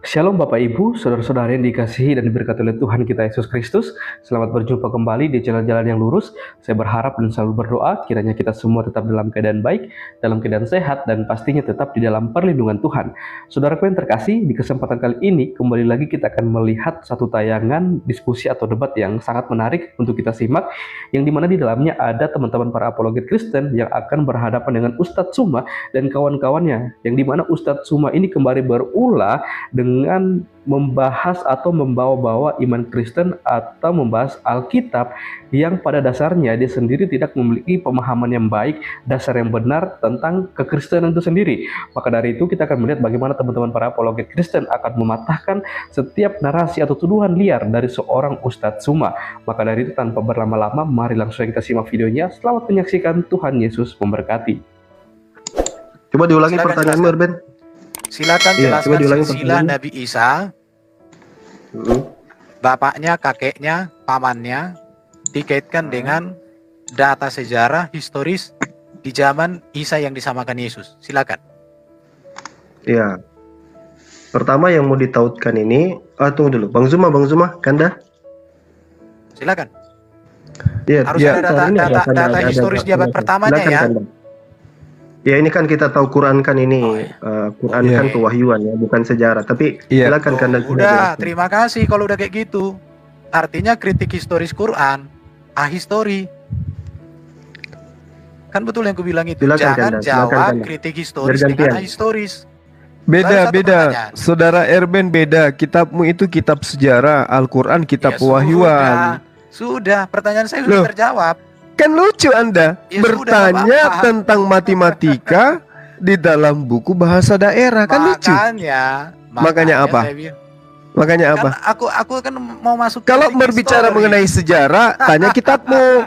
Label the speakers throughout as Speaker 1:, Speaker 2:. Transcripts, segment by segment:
Speaker 1: Shalom Bapak Ibu, saudara-saudara yang dikasihi dan diberkati oleh Tuhan kita Yesus Kristus. Selamat berjumpa kembali di jalan-jalan yang lurus. Saya berharap dan selalu berdoa kiranya kita semua tetap dalam keadaan baik, dalam keadaan sehat, dan pastinya tetap di dalam perlindungan Tuhan. Saudaraku yang terkasih, di kesempatan kali ini kembali lagi kita akan melihat satu tayangan diskusi atau debat yang sangat menarik untuk kita simak, yang dimana di dalamnya ada teman-teman para apologet Kristen yang akan berhadapan dengan Ustadz Suma dan kawan-kawannya, yang dimana Ustadz Suma ini kembali berulah dengan membahas atau membawa-bawa iman Kristen atau membahas Alkitab yang pada dasarnya dia sendiri tidak memiliki pemahaman yang baik, dasar yang benar tentang kekristenan itu sendiri. Maka dari itu kita akan melihat bagaimana teman-teman para apologet Kristen akan mematahkan setiap narasi atau tuduhan liar dari seorang Ustadz Suma. Maka dari itu tanpa berlama-lama, mari langsung kita simak videonya. Selamat menyaksikan, Tuhan Yesus memberkati.
Speaker 2: Coba diulangi pertanyaanmu, Erben.
Speaker 3: Silakan jelaskan silsilah Nabi Isa, bapaknya, kakeknya, pamannya, dikaitkan dengan data sejarah historis di zaman Isa yang disamakan Yesus. Silakan.
Speaker 2: Ya. Pertama yang mau ditautkan ini, tunggu dulu. Bang Zuma, Kanda.
Speaker 3: Silakan.
Speaker 2: Ya,
Speaker 3: harus ada data historis di abad pertamanya ya.
Speaker 2: Kanda. Ya ini kan kita tahu Quran kan ini, Quran kan pewahyuan ya, bukan sejarah. Tapi silakan Kanda.
Speaker 3: Udah, terima kasih kalau udah kayak gitu. Artinya kritik historis Quran, ahistori. Kan betul yang aku bilang itu. Jangan jawab kritik historis dengan ahistoris.
Speaker 4: Beda. Saudara Erben beda. Kitabmu itu kitab sejarah, Al-Quran kitab pewahyuan.
Speaker 3: Sudah, pertanyaan saya sudah terjawab.
Speaker 4: Kan lucu Anda bertanya tentang matematika di dalam buku bahasa daerah. Kan lucu. Makanya apa? Makanya apa?
Speaker 3: Aku kan mau masuk.
Speaker 4: Kalau berbicara mengenai sejarah, tanya kitabmu.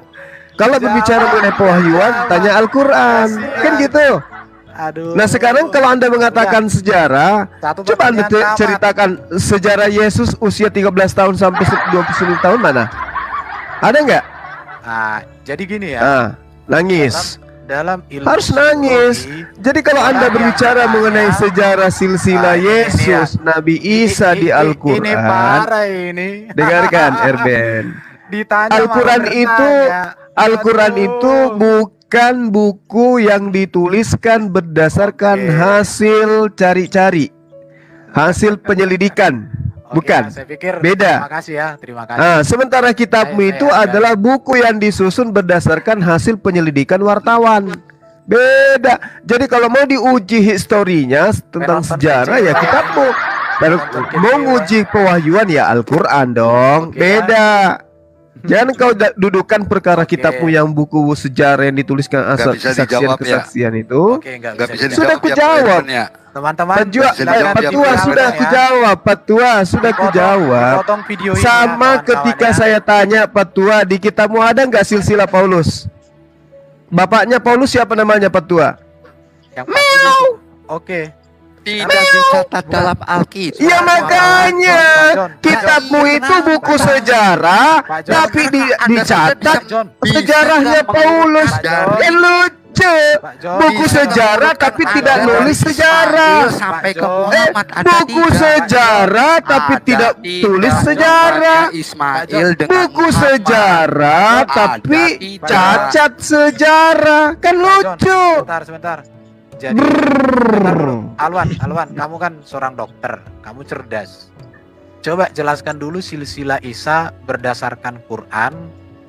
Speaker 4: Kalau berbicara mengenai pewahyuan, tanya Al-Quran. Kan gitu.
Speaker 3: Aduh.
Speaker 4: Nah sekarang kalau Anda mengatakan sejarah, coba Anda ceritakan sejarah Yesus usia 13 tahun sampai 29 tahun mana? Ada nggak?
Speaker 3: Jadi gini ya.
Speaker 4: Nangis.
Speaker 3: Dalam ilmu
Speaker 4: harus nangis. Jadi kalau Anda berbicara mengenai sejarah silsilah Yesus, Nabi Isa di Al-Quran,
Speaker 3: ini parah ini.
Speaker 4: Dengarkan Erben. Al-Quran itu bukan buku yang dituliskan berdasarkan hasil cari-cari, hasil penyelidikan. Bukan,
Speaker 3: saya pikir,
Speaker 4: beda.
Speaker 3: Terima kasih.
Speaker 4: Sementara kitabmu itu adalah buku yang disusun berdasarkan hasil penyelidikan wartawan. Beda. Jadi kalau mau diuji historinya tentang sejarah ya kitabmu. Lalu mau nguji pewahyuan ya Al-Quran dong. Beda. Jangan kau dudukan perkara kitabmu yang buku sejarah yang dituliskan asal kesaksian itu. Sudah kujawab.
Speaker 3: Teman-teman,
Speaker 4: Patua sudah kujawab. Sama ketika saya tanya Patua, di kitabmu ada nggak silsilah Paulus? Bapaknya Paulus siapa namanya Patua?
Speaker 3: Meow.
Speaker 5: Tidak dicatat dalam Alkitab.
Speaker 4: Ya makanya kitabmu itu buku sejarah, tapi dicatat sejarahnya Paulus. Kan lucu. Buku sejarah tapi tidak nulis sejarah.
Speaker 5: Sampai ke Muhammad
Speaker 4: buku sejarah tapi tidak tulis sejarah. Buku sejarah tapi cacat sejarah. Kan lucu.
Speaker 3: Sebentar. Jadi Alwan, kamu kan seorang dokter, kamu cerdas. Coba jelaskan dulu silsilah Isa berdasarkan Quran,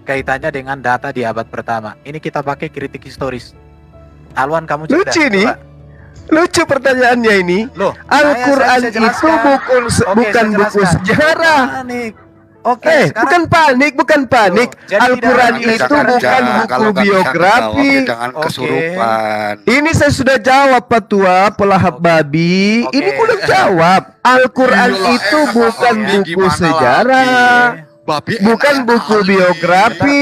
Speaker 3: kaitannya dengan data di abad pertama. Ini kita pakai kritik historis. Alwan, kamu cerdas.
Speaker 4: Lucu nih. Lucu pertanyaannya ini. Al-Quran itu bukan buku sejarah. Bukan panik. Al-Quran itu bukan buku biografi. Ini saya sudah jawab Patua, pelahap babi. Ini belum jawab. Al-Quran itu bukan buku sejarah, bukan buku biografi.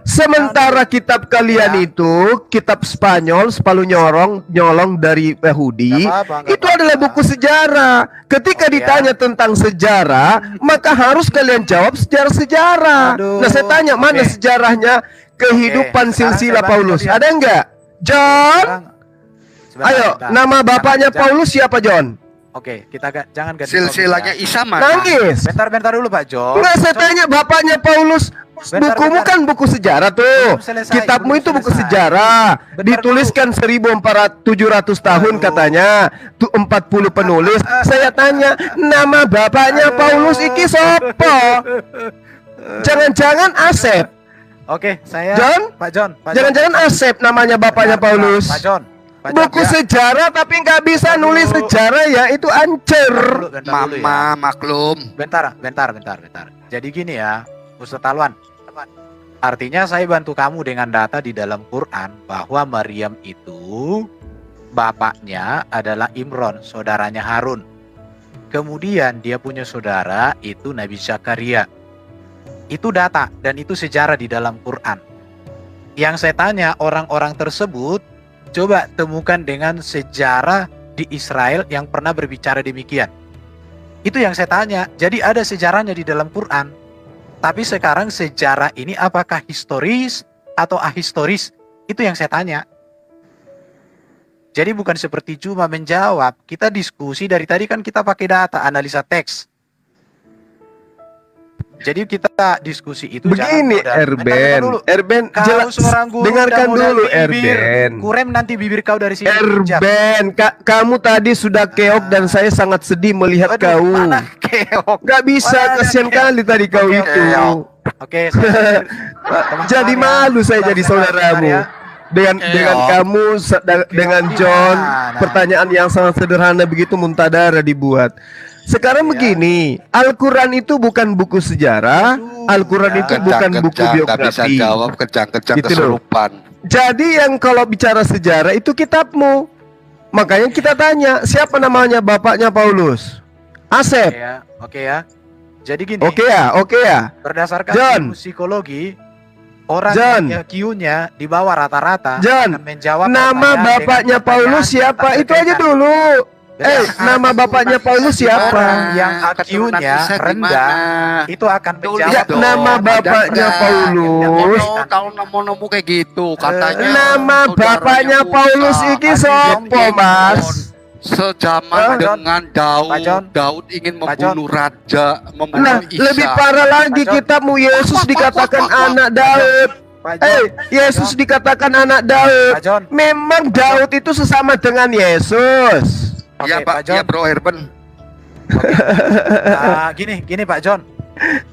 Speaker 4: Sementara kitab kalian itu kitab Spanyol, Spalu nyolong dari Yahudi, itu adalah buku sejarah. Ketika ditanya tentang sejarah, maka harus kalian jawab sejarah. Nah saya tanya, mana sejarahnya kehidupan silsilah Paulus? Ada enggak? John? Ayo, nama bapaknya Paulus siapa, John?
Speaker 3: Oke, jangan ganti
Speaker 5: Silsilahnya
Speaker 3: topik ya.
Speaker 5: Isa mana?
Speaker 4: Nangis.
Speaker 3: Bentar dulu Pak John.
Speaker 4: Enggak, saya tanya bapaknya Paulus. Bukumu kan buku sejarah tuh. Kitabmu itu buku sejarah. Dituliskan 1400 tahun katanya. Tuh 40 penulis. Saya tanya, nama bapaknya Paulus iki sopo? Jangan-jangan Asep.
Speaker 3: Oke, saya Pak John.
Speaker 4: Jangan-jangan Asep namanya bapaknya Paulus.
Speaker 3: Pak John.
Speaker 4: Buku sejarah tapi nggak bisa nulis sejarah ya, itu ancur.
Speaker 5: Mama maklum.
Speaker 3: Bentar. Jadi gini ya, Ustadz Alwan. Artinya saya bantu kamu dengan data di dalam Quran bahwa Maryam itu bapaknya adalah Imron, saudaranya Harun. Kemudian dia punya saudara itu Nabi Zakaria. Itu data dan itu sejarah di dalam Quran. Yang saya tanya, orang-orang tersebut coba temukan dengan sejarah di Israel yang pernah berbicara demikian. Itu yang saya tanya. Jadi ada sejarahnya di dalam Quran. Tapi sekarang sejarah ini apakah historis atau ahistoris? Itu yang saya tanya. Jadi bukan seperti cuma menjawab. Kita diskusi dari tadi kan kita pakai data, analisa teks. Jadi kita diskusi itu
Speaker 4: begini, Erben, jelas, dengarkan dulu Erben.
Speaker 3: Kurem nanti bibir kau dari sini.
Speaker 4: Erben, kamu tadi sudah keok dan saya sangat sedih melihat kau.
Speaker 3: Mana keok?
Speaker 4: Gak bisa, kasihan kali tadi kau itu.
Speaker 3: Oke,
Speaker 4: jadi malu saya jadi saudaramu. Dengan kamu, dengan John, pertanyaan yang sangat sederhana begitu muntadara dibuat. Sekarang begini, Al-Quran itu bukan buku sejarah, Al-Quran itu bukan buku biografi.
Speaker 5: Bisa jawab kejang-kejang
Speaker 4: gitu
Speaker 5: kesurupan.
Speaker 4: Jadi yang kalau bicara sejarah itu kitabmu. Makanya kita tanya, siapa namanya bapaknya Paulus? Asep.
Speaker 3: Oke ya. Jadi gini.
Speaker 4: Oke ya.
Speaker 3: Berdasarkan
Speaker 4: John,
Speaker 3: psikologi, orang yang IQ-nya di bawah rata-rata akan menjawab
Speaker 4: nama bapaknya Paulus siapa? Itu aja dulu. Nama bapaknya Paulus siapa?
Speaker 3: Yang IQ-nya rendah itu akan menjawab.
Speaker 4: Nama bapaknya Paulus.
Speaker 5: Tahu nemu kayak gitu katanya.
Speaker 4: Nama bapaknya Paulus iki sopo, Mas?
Speaker 5: Sejaman dengan Daud ingin membunuh raja, membunuh Isa.
Speaker 4: Lebih parah lagi, kitabmu Yesus dikatakan anak Daud. Yesus dikatakan anak Daud. Memang Daud itu sesama dengan Yesus.
Speaker 5: Iya Pak John. Iya Bro Herben.
Speaker 3: Gini Pak John.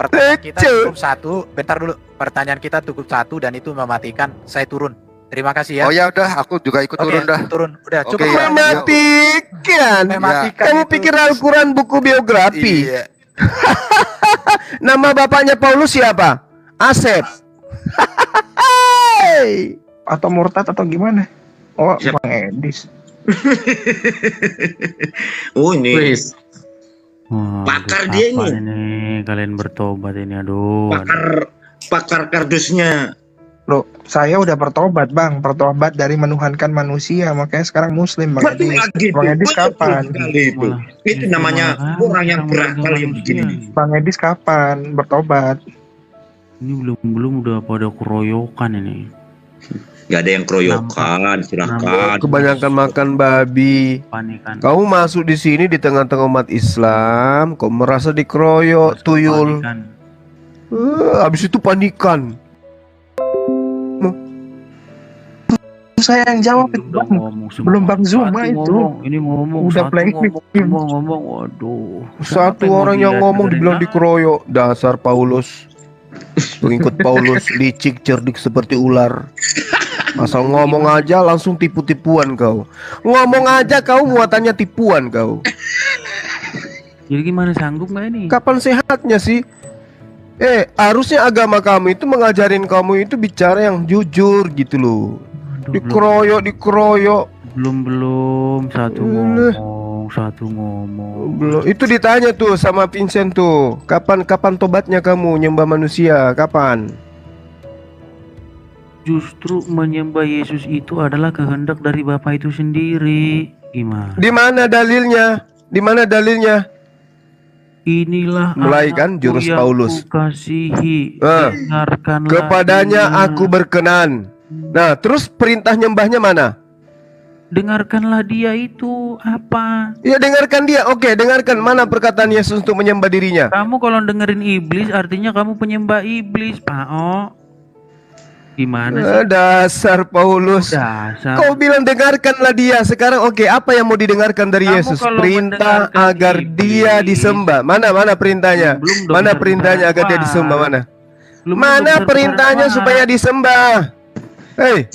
Speaker 3: Pertanyaan kita cukup satu. Bentar dulu. Pertanyaan kita cukup satu dan itu mematikan. Saya turun. Terima kasih ya.
Speaker 5: Oh ya udah, aku juga ikut turun dah.
Speaker 3: Turun. Udah cukup.
Speaker 4: Mematikan. Kamu pikir Al-Quran buku biografi?
Speaker 5: Iya.
Speaker 4: Nama bapaknya Paulus siapa? Asep.
Speaker 2: Atau murtad atau gimana? Oh, Bang Edis.
Speaker 6: Oh ini pakar dia ini.
Speaker 7: Kalian bertobat ini, aduh.
Speaker 6: Pakar kardusnya.
Speaker 8: Loh, saya udah bertobat Bang, bertobat dari menuhankan manusia, makanya sekarang Muslim Bang Edis. Bang Edis kapan?
Speaker 6: Itu namanya orang yang berakal yang begini.
Speaker 8: Bang Edis kapan bertobat?
Speaker 7: Ini belum udah pada keroyokan ini.
Speaker 6: Gak ada yang keroyokan, silahkan.
Speaker 4: Kebanyakan makan babi.
Speaker 7: Panikan.
Speaker 4: Kamu masuk di sini di tengah-tengah umat Islam, kau merasa dikeroyok, tuyul. Habis itu panikan.
Speaker 8: Saya yang jawab itu Bang. Belum Bang Zuma itu.
Speaker 7: Ini ngomong.
Speaker 8: Udah
Speaker 7: ngomong. Waduh.
Speaker 4: Satu orang yang ngomong dibilang dikeroyok. Dasar Paulus. Pengikut Paulus licik cerdik seperti ular. Asal ngomong aja langsung tipu-tipuan kau. Ngomong aja kau muatannya tipuan kau.
Speaker 7: Jadi gimana, sanggup nggak ini?
Speaker 4: Kapan sehatnya sih? Harusnya agama kamu itu mengajarin kamu itu bicara yang jujur gitu loh. Dikeroyok. Belum satu ngomong. Belum. Itu ditanya tuh sama Vincent tuh. Kapan tobatnya kamu nyembah manusia? Kapan?
Speaker 7: Justru menyembah Yesus itu adalah kehendak dari Bapa itu sendiri. Gimana?
Speaker 4: Di mana dalilnya?
Speaker 7: Inilah
Speaker 4: mulai kan jurus Paulus.
Speaker 7: Kasihi, dengarkanlah.
Speaker 4: Kepadanya aku berkenan. Nah, terus perintah nyembahnya mana?
Speaker 7: dengarkanlah dia itu apa?
Speaker 4: Ya dengarkan dia. Oke, dengarkan mana perkataan Yesus untuk menyembah dirinya.
Speaker 7: Kamu kalau dengerin iblis artinya kamu penyembah iblis, Pak O. Gimana sih?
Speaker 4: Dasar Paulus.
Speaker 7: Dasar.
Speaker 4: Kau bilang dengarkanlah dia. Sekarang oke, apa yang mau didengarkan dari
Speaker 7: Kamu
Speaker 4: Yesus?
Speaker 7: kalau
Speaker 4: Perintah
Speaker 7: mendengarkan
Speaker 4: agar dia
Speaker 7: iblis.
Speaker 4: disembah. Mana perintahnya?
Speaker 7: Belum dong,
Speaker 4: Mana
Speaker 7: besar-besaran
Speaker 4: perintahnya agar dia disembah?
Speaker 7: suara.
Speaker 4: Mana? Mana perintahnya supaya disembah? Hei,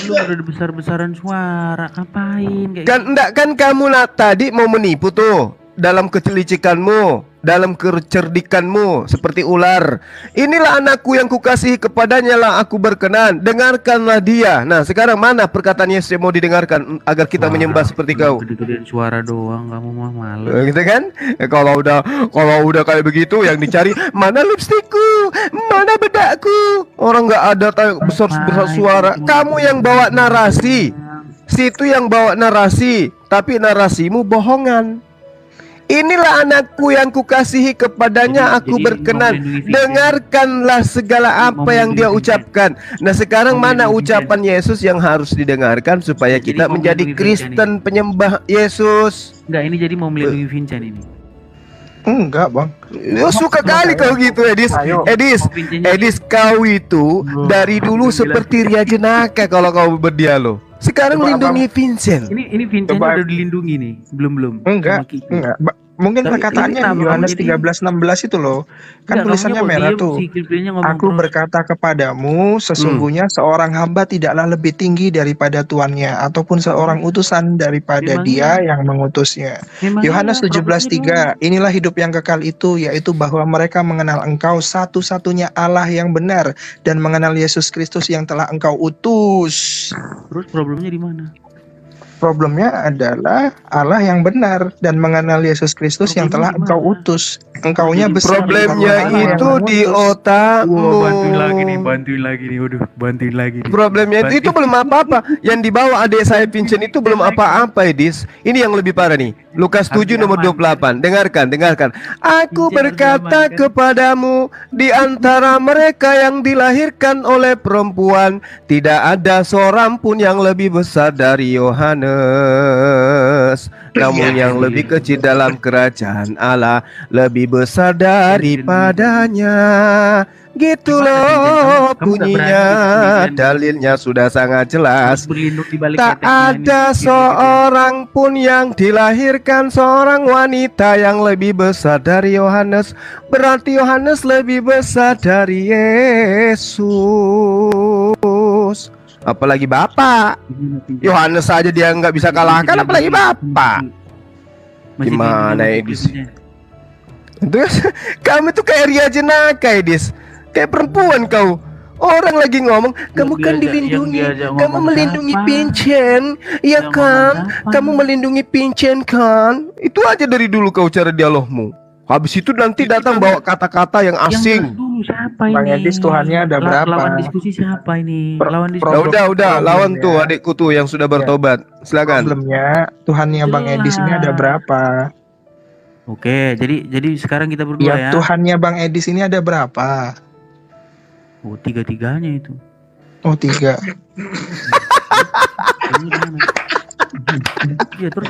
Speaker 7: Lu udah besar-besaran suara, ngapain kayak
Speaker 4: kan kamu tadi mau menipu tuh dalam kecelicikanmu, dalam kecerdikanmu seperti ular. Inilah anakku yang kukasihi, kepadanya lah aku berkenan. Dengarkanlah dia. Nah, sekarang mana perkataan Yesus yang mau didengarkan agar kita menyembah seperti kau?
Speaker 7: gede-gedean suara doang, kamu mah males.
Speaker 4: Gitu kan? Kalau udah kayak begitu yang dicari mana lipstikku, mana bedakku. Orang nggak ada besar suara. Kamu yang bawa narasi, situ yang bawa narasi, tapi narasimu bohongan. Inilah anakku yang kukasihi, kepadanya aku berkenan. Dengarkanlah segala apa yang dia ucapkan. Nah sekarang mana ucapan Yesus yang harus didengarkan supaya kita menjadi Kristen penyembah Yesus?
Speaker 7: Enggak, ini jadi mau melindungi Vincent ini.
Speaker 8: Enggak, Bang.
Speaker 4: Lu suka kali kau gitu, Edis. Edis, kau itu dari dulu seperti Ria Jenaka kalau kau berdialog. Sekarang lindungi Vincent.
Speaker 7: Ini Vincent udah dilindungi nih, belum.
Speaker 8: Enggak. Mungkin perkataannya di Yohanes 13:16 itu loh. Kan tulisannya merah tuh. Aku berkata kepadamu, sesungguhnya seorang hamba tidaklah lebih tinggi daripada tuannya, ataupun seorang utusan daripada dia yang mengutusnya. Yohanes 17:3. Inilah hidup yang kekal itu, yaitu bahwa mereka mengenal Engkau satu-satunya Allah yang benar, dan mengenal Yesus Kristus yang telah Engkau utus.
Speaker 7: Terus problemnya di mana?
Speaker 8: Problemnya adalah Allah yang benar dan mengenal Yesus Kristus yang telah Engkau utus. Engkaunya besar.
Speaker 4: Problemnya itu di otakmu.
Speaker 7: Bantuin lagi nih. Waduh, bantuin lagi nih.
Speaker 4: Problemnya itu belum apa-apa. Yang dibawa adik saya Vincent itu belum apa-apa, Edis. Ini yang lebih parah nih. Lukas 7 nomor 28. Dengarkan. Aku berkata kepadamu, di antara mereka yang dilahirkan oleh perempuan, tidak ada seorang pun yang lebih besar dari Yohanes. Namun yang lebih kecil dalam kerajaan Allah lebih besar daripadanya. Gitu loh bunyinya. Dalilnya sudah sangat jelas. Tak ada seorang pun yang dilahirkan seorang wanita yang lebih besar dari Yohanes. Berarti Yohanes lebih besar dari Yesus. Apalagi Bapak. Yohanes saja dia nggak bisa kalahkan, apalagi Bapak. Gimana Edis? Kamu tuh kayak Ria Jenaka, Edis. Kayak perempuan kau. Orang lagi ngomong, kamu kan dilindungi, kamu melindungi Vincent, ya kan? Kamu melindungi Vincent kan? Itu aja dari dulu kau cara dialogmu. Habis itu nanti datang bawa kata-kata yang asing.
Speaker 7: Siapa ini?
Speaker 8: Bang Edis, Tuhannya ada berapa?
Speaker 7: Lawan diskusi siapa ini? Lawan diskusi.
Speaker 4: Udah, lawan tuh adikku tuh yang sudah bertobat. Silakan.
Speaker 8: Problemnya Tuhannya Bang Edis ini ada berapa?
Speaker 7: Oke, jadi sekarang kita berdua ya.
Speaker 8: Tuhannya Bang Edis ini ada berapa?
Speaker 7: Oh, tiga-tiganya itu.
Speaker 8: Oh, 3.
Speaker 7: Ya, terus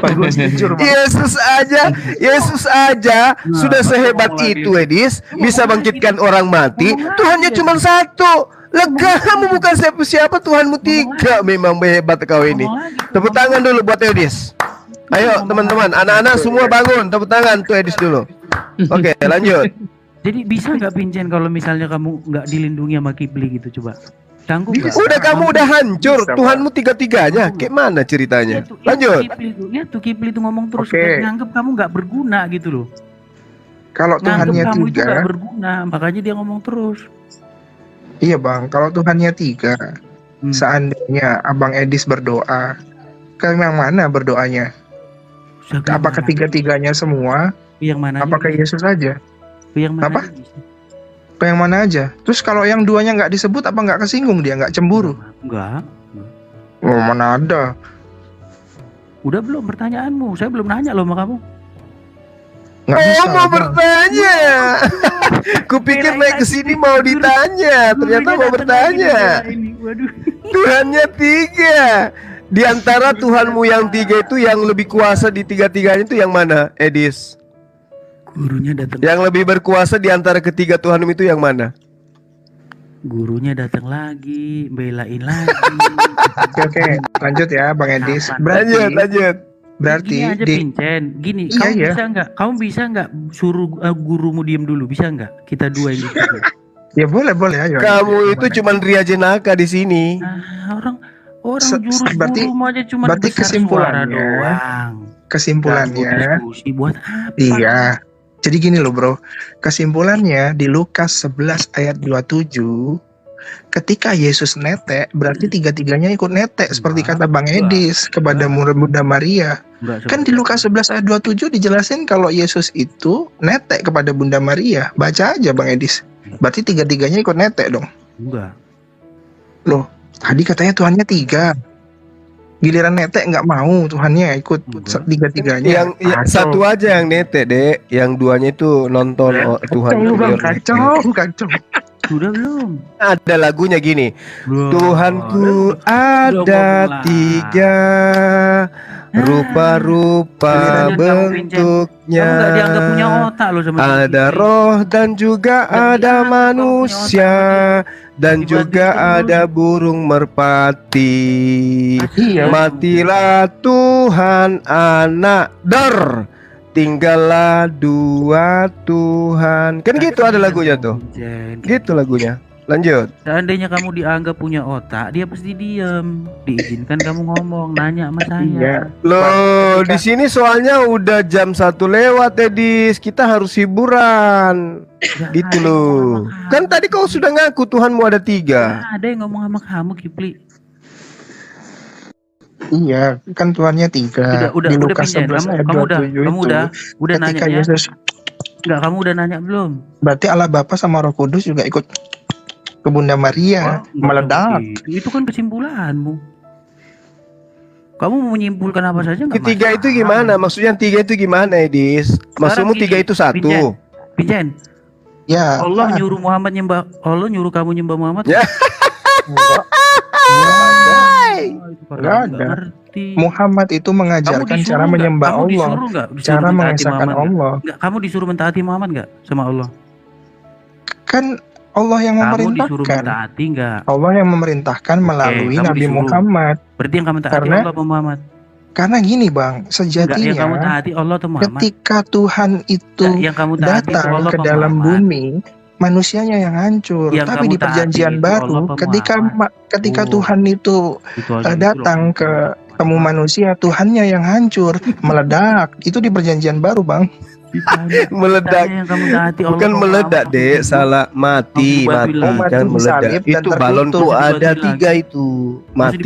Speaker 4: Yesus aja sudah sehebat itu, Edis, bisa bangkitkan orang mati. Tuhannya cuma satu. Lega, kamu bukan siapa-siapa, Tuhanmu 3. Memang hebat kau ini. Tepuk tangan dulu buat Edis. Ayo teman-teman, anak-anak semua bangun, tepuk tangan tuh Edis dulu. Oke, lanjut.
Speaker 7: Jadi bisa nggak Vincent kalau misalnya kamu nggak dilindungi sama Kibli gitu, coba? Sanggup nggak?
Speaker 4: Udah kamu udah hancur, Tuhanmu 3-3-nya. Kayak mana ceritanya? Lanjut.
Speaker 7: Lihat tuh Kibli tuh ngomong terus, nganggep kamu nggak berguna gitu loh.
Speaker 8: Kalau Tuhannya
Speaker 7: kamu itu
Speaker 8: 3,
Speaker 7: nggak berguna, makanya dia ngomong terus.
Speaker 8: Iya Bang, kalau Tuhannya 3, seandainya Abang Edis berdoa, ke yang mana berdoanya? Apakah tiga-tiganya semua?
Speaker 7: Yang mana?
Speaker 8: Apakah Yesus saja?
Speaker 7: Yang mana?
Speaker 8: Apa? Ke yang mana aja? Terus kalau yang duanya nggak disebut, apa nggak kesinggung dia? Nggak cemburu?
Speaker 7: Enggak.
Speaker 8: Oh, mana ada?
Speaker 7: Udah belum pertanyaanmu? Saya belum nanya loh sama kamu.
Speaker 8: Nggak bisa,
Speaker 4: mau bertanya. Kupikir naik ke sini mau ditanya, ternyata mau bertanya. Tuhannya 3. Di antara Tuhanmu yang tiga itu yang lebih kuasa di tiga-tiganya itu yang mana, Edis?
Speaker 7: Gurunya datang.
Speaker 4: Yang lebih berkuasa di antara ketiga Tuhanmu itu yang mana?
Speaker 7: Gurunya datang lagi, belain lagi.
Speaker 8: Oke, lanjut ya Bang Edis.
Speaker 4: Lanjut.
Speaker 8: Berarti
Speaker 7: gini aja Pincen, gini,
Speaker 8: iya,
Speaker 7: kamu bisa nggak suruh gurumu diem dulu, bisa nggak? Kita dua yang diskusi.
Speaker 8: Ya boleh ayo.
Speaker 4: Kamu itu cuman Ria Jenaka di sini.
Speaker 7: Orang jurus
Speaker 8: berarti,
Speaker 7: gurumu aja cuma
Speaker 8: berarti
Speaker 7: besar suara doang.
Speaker 8: Kesimpulannya.
Speaker 7: Diskusi buat apa?
Speaker 8: Iya. Jadi gini loh bro, kesimpulannya di Lukas 11 ayat 27, ketika Yesus netek, berarti tiga-tiganya ikut netek, seperti kata Bang Edis kepada Bunda Maria. Kan di Lukas 11 ayat 27 dijelasin kalau Yesus itu netek kepada Bunda Maria. Baca aja Bang Edis. Berarti tiga-tiganya ikut netek dong.
Speaker 7: Enggak.
Speaker 8: Loh, tadi katanya Tuhannya tiga. Giliran netek nggak mau, Tuhannya ikut tiga-tiganya.
Speaker 4: Yang satu aja yang netek, Dek. Yang duanya itu nonton Tuhan.
Speaker 8: Kacau.
Speaker 7: Sudah belum?
Speaker 4: Ada lagunya gini. Tuhanku ada tiga, rupa-rupa bentuknya.
Speaker 7: Kamu nggak dianggap punya otak loh sama
Speaker 4: ada roh dan juga ada manusia dan juga ada burung merpati. Matilah Tuhan anak tinggallah dua Tuhan. Kan gitu ada lagunya tuh. Gitu lagunya. Lanjut.
Speaker 7: Seandainya kamu dianggap punya otak, dia pasti diam. Diizinkan kamu ngomong, nanya sama saya.
Speaker 4: Loh, di sini soalnya udah jam 1 lewat, Edis. Kita harus hiburan. Gitu loh. Kan tadi kau sudah ngaku Tuhanmu ada 3.
Speaker 7: Ada yang ngomong sama kamu, Kipli.
Speaker 8: Iya, kan Tuhannya 3.
Speaker 7: Udah
Speaker 8: di Lukas 11 ayat 27
Speaker 7: kamu udah nanya ya?
Speaker 8: Yesus...
Speaker 7: Enggak, kamu udah nanya belum?
Speaker 8: Berarti Allah Bapa sama Roh Kudus juga ikut ke Bunda Maria, meledak.
Speaker 7: Itu kan kesimpulanmu. Kamu mau menyimpulkan apa saja nggak?
Speaker 4: Ketiga itu gimana? Maksudnya 3 itu gimana, Edis? Maksudmu 3 itu 1?
Speaker 7: Pincen.
Speaker 8: Ya.
Speaker 7: Allah nyuruh Muhammad nyembah. Allah nyuruh kamu nyembah Muhammad.
Speaker 8: Ya. Enggak ada. Muhammad itu mengajarkan cara menyembah Allah, cara mengesahkan Allah.
Speaker 7: Enggak, kamu disuruh mentaati Muhammad enggak sama Allah?
Speaker 8: Kan Allah yang memerintahkan. Allah yang memerintahkan melalui Nabi Muhammad.
Speaker 7: Berarti yang kamu taati Allah apa Muhammad?
Speaker 8: Karena gini Bang, sejatinya
Speaker 7: yang kamu taati Allah atau Muhammad?
Speaker 8: Ketika Tuhan itu datang ke dalam bumi, manusianya yang hancur. Tapi di perjanjian baru, ketika Tuhan itu datang ke temu manusia, Tuhannya yang hancur, meledak. Itu di perjanjian baru Bang.
Speaker 4: Meledak, bukan meledak deh, salah mati, jangan meledak. Itu balonku ada 3 itu, mati